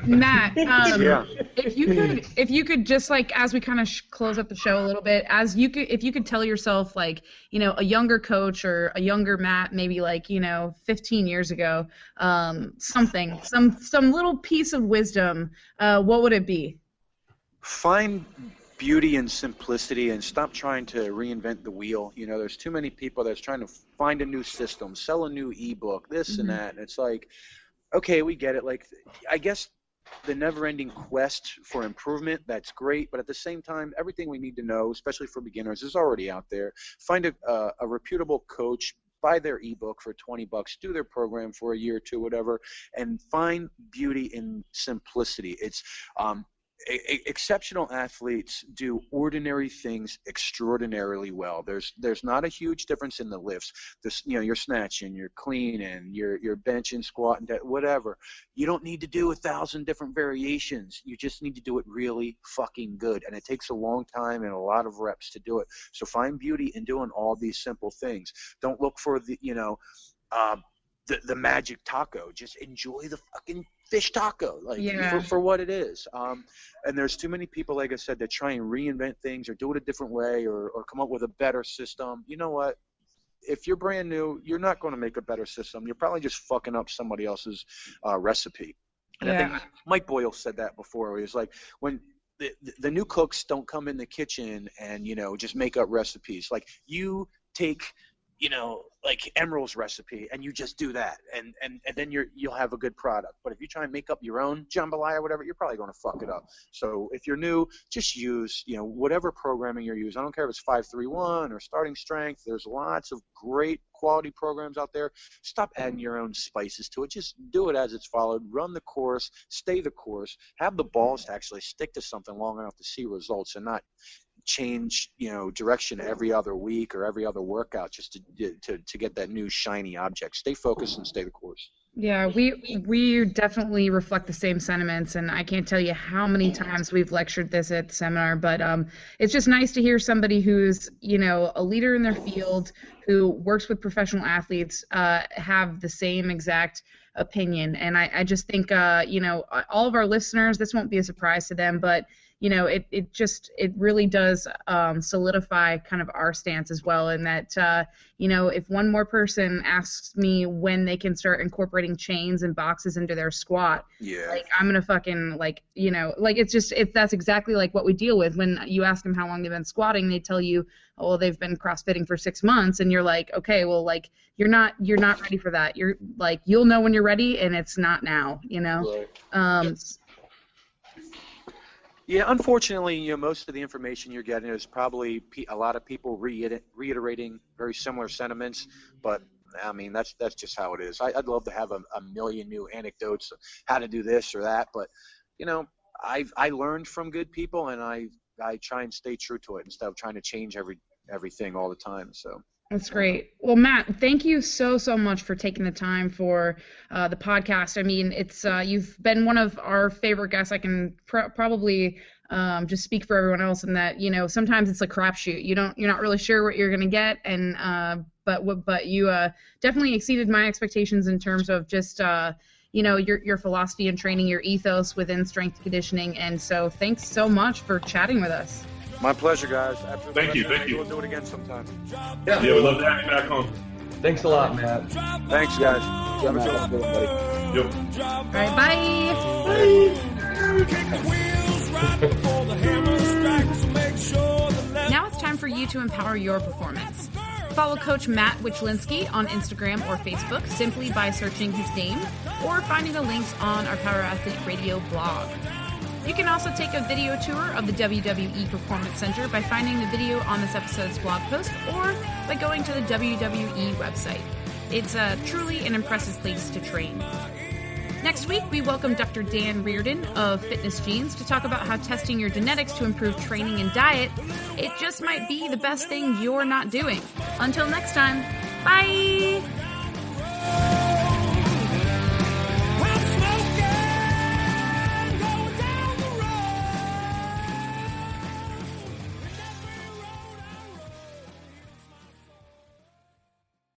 Matt, if you could just, like, as we kind of close up the show a little bit, if you could tell yourself, like, a younger coach or a younger Matt, maybe like 15 years ago, some little piece of wisdom, what would it be? Find beauty and simplicity, and stop trying to reinvent the wheel. There's too many people that's trying to find a new system, sell a new ebook, this and that. And it's like, okay, we get it. Like, I guess the never-ending quest for improvement, that's great, but at the same time, everything we need to know, especially for beginners, is already out there. Find a reputable coach, buy their ebook for $20, do their program for a year or two, whatever, and find beauty in simplicity. It's exceptional athletes do ordinary things extraordinarily well. There's not a huge difference in the lifts. You're snatching, you're cleaning, you're benching, squatting, whatever. You don't need to do 1,000 different variations. You just need to do it really fucking good, and it takes a long time and a lot of reps to do it. So find beauty in doing all these simple things. Don't look for the magic taco. Just enjoy the fucking fish taco, for what it is. And there's too many people, like I said, that try and reinvent things or do it a different way or come up with a better system. You know what? If you're brand new, you're not going to make a better system. You're probably just fucking up somebody else's recipe. And I think Mike Boyle said that before. He was like, when the new cooks don't come in the kitchen and, just make up recipes. Like, you take like Emerald's recipe, and you just do that, and then you'll have a good product. But if you try and make up your own jambalaya or whatever, you're probably going to fuck it up. So if you're new, just use whatever programming you're using. I don't care if it's 5-3-1 or starting strength. There's lots of great quality programs out there. Stop adding your own spices to it. Just do it as it's followed. Run the course, stay the course. Have the balls to actually stick to something long enough to see results, and not change direction every other week or every other workout just to get that new shiny object. Stay focused and stay the course. Yeah, we definitely reflect the same sentiments, and I can't tell you how many times we've lectured this at the seminar, but it's just nice to hear somebody who's a leader in their field, who works with professional athletes, have the same exact opinion. And I just think all of our listeners, this won't be a surprise to them, but it really does solidify kind of our stance as well, in that if one more person asks me when they can start incorporating chains and boxes into their squat, like, I'm gonna fucking that's exactly like what we deal with when you ask them how long they've been squatting. They tell you, oh, well, they've been CrossFitting for 6 months, and you're like, okay, well, like, you're not ready for that. You're like, you'll know when you're ready, and it's not now, Right. Yeah, unfortunately, most of the information you're getting is probably a lot of people reiterating very similar sentiments, but I mean, that's just how it is. I'd love to have a million new anecdotes of how to do this or that, but I learned from good people, and I try and stay true to it instead of trying to change everything all the time. So. That's great. Well, Matt, thank you so much for taking the time for the podcast. I mean, it's you've been one of our favorite guests. I can probably just speak for everyone else in that, sometimes it's a crapshoot. You're not really sure what you're gonna get, and but you definitely exceeded my expectations in terms of just your philosophy and training, your ethos within strength and conditioning. And so, thanks so much for chatting with us. My pleasure, guys. Thank you. We'll do it again sometime. Yeah, we'd love to have you back home. Thanks a lot, Matt. Thanks, guys. Yeah, Matt, Yep. All right, bye. Now it's time for you to empower your performance. Follow Coach Matt Wichlinski on Instagram or Facebook simply by searching his name or finding the links on our Power Athlete Radio blog. You can also take a video tour of the WWE Performance Center by finding the video on this episode's blog post or by going to the WWE website. It's truly an impressive place to train. Next week, we welcome Dr. Dan Reardon of Fitness Genes to talk about how testing your genetics to improve training and diet, it just might be the best thing you're not doing. Until next time, bye!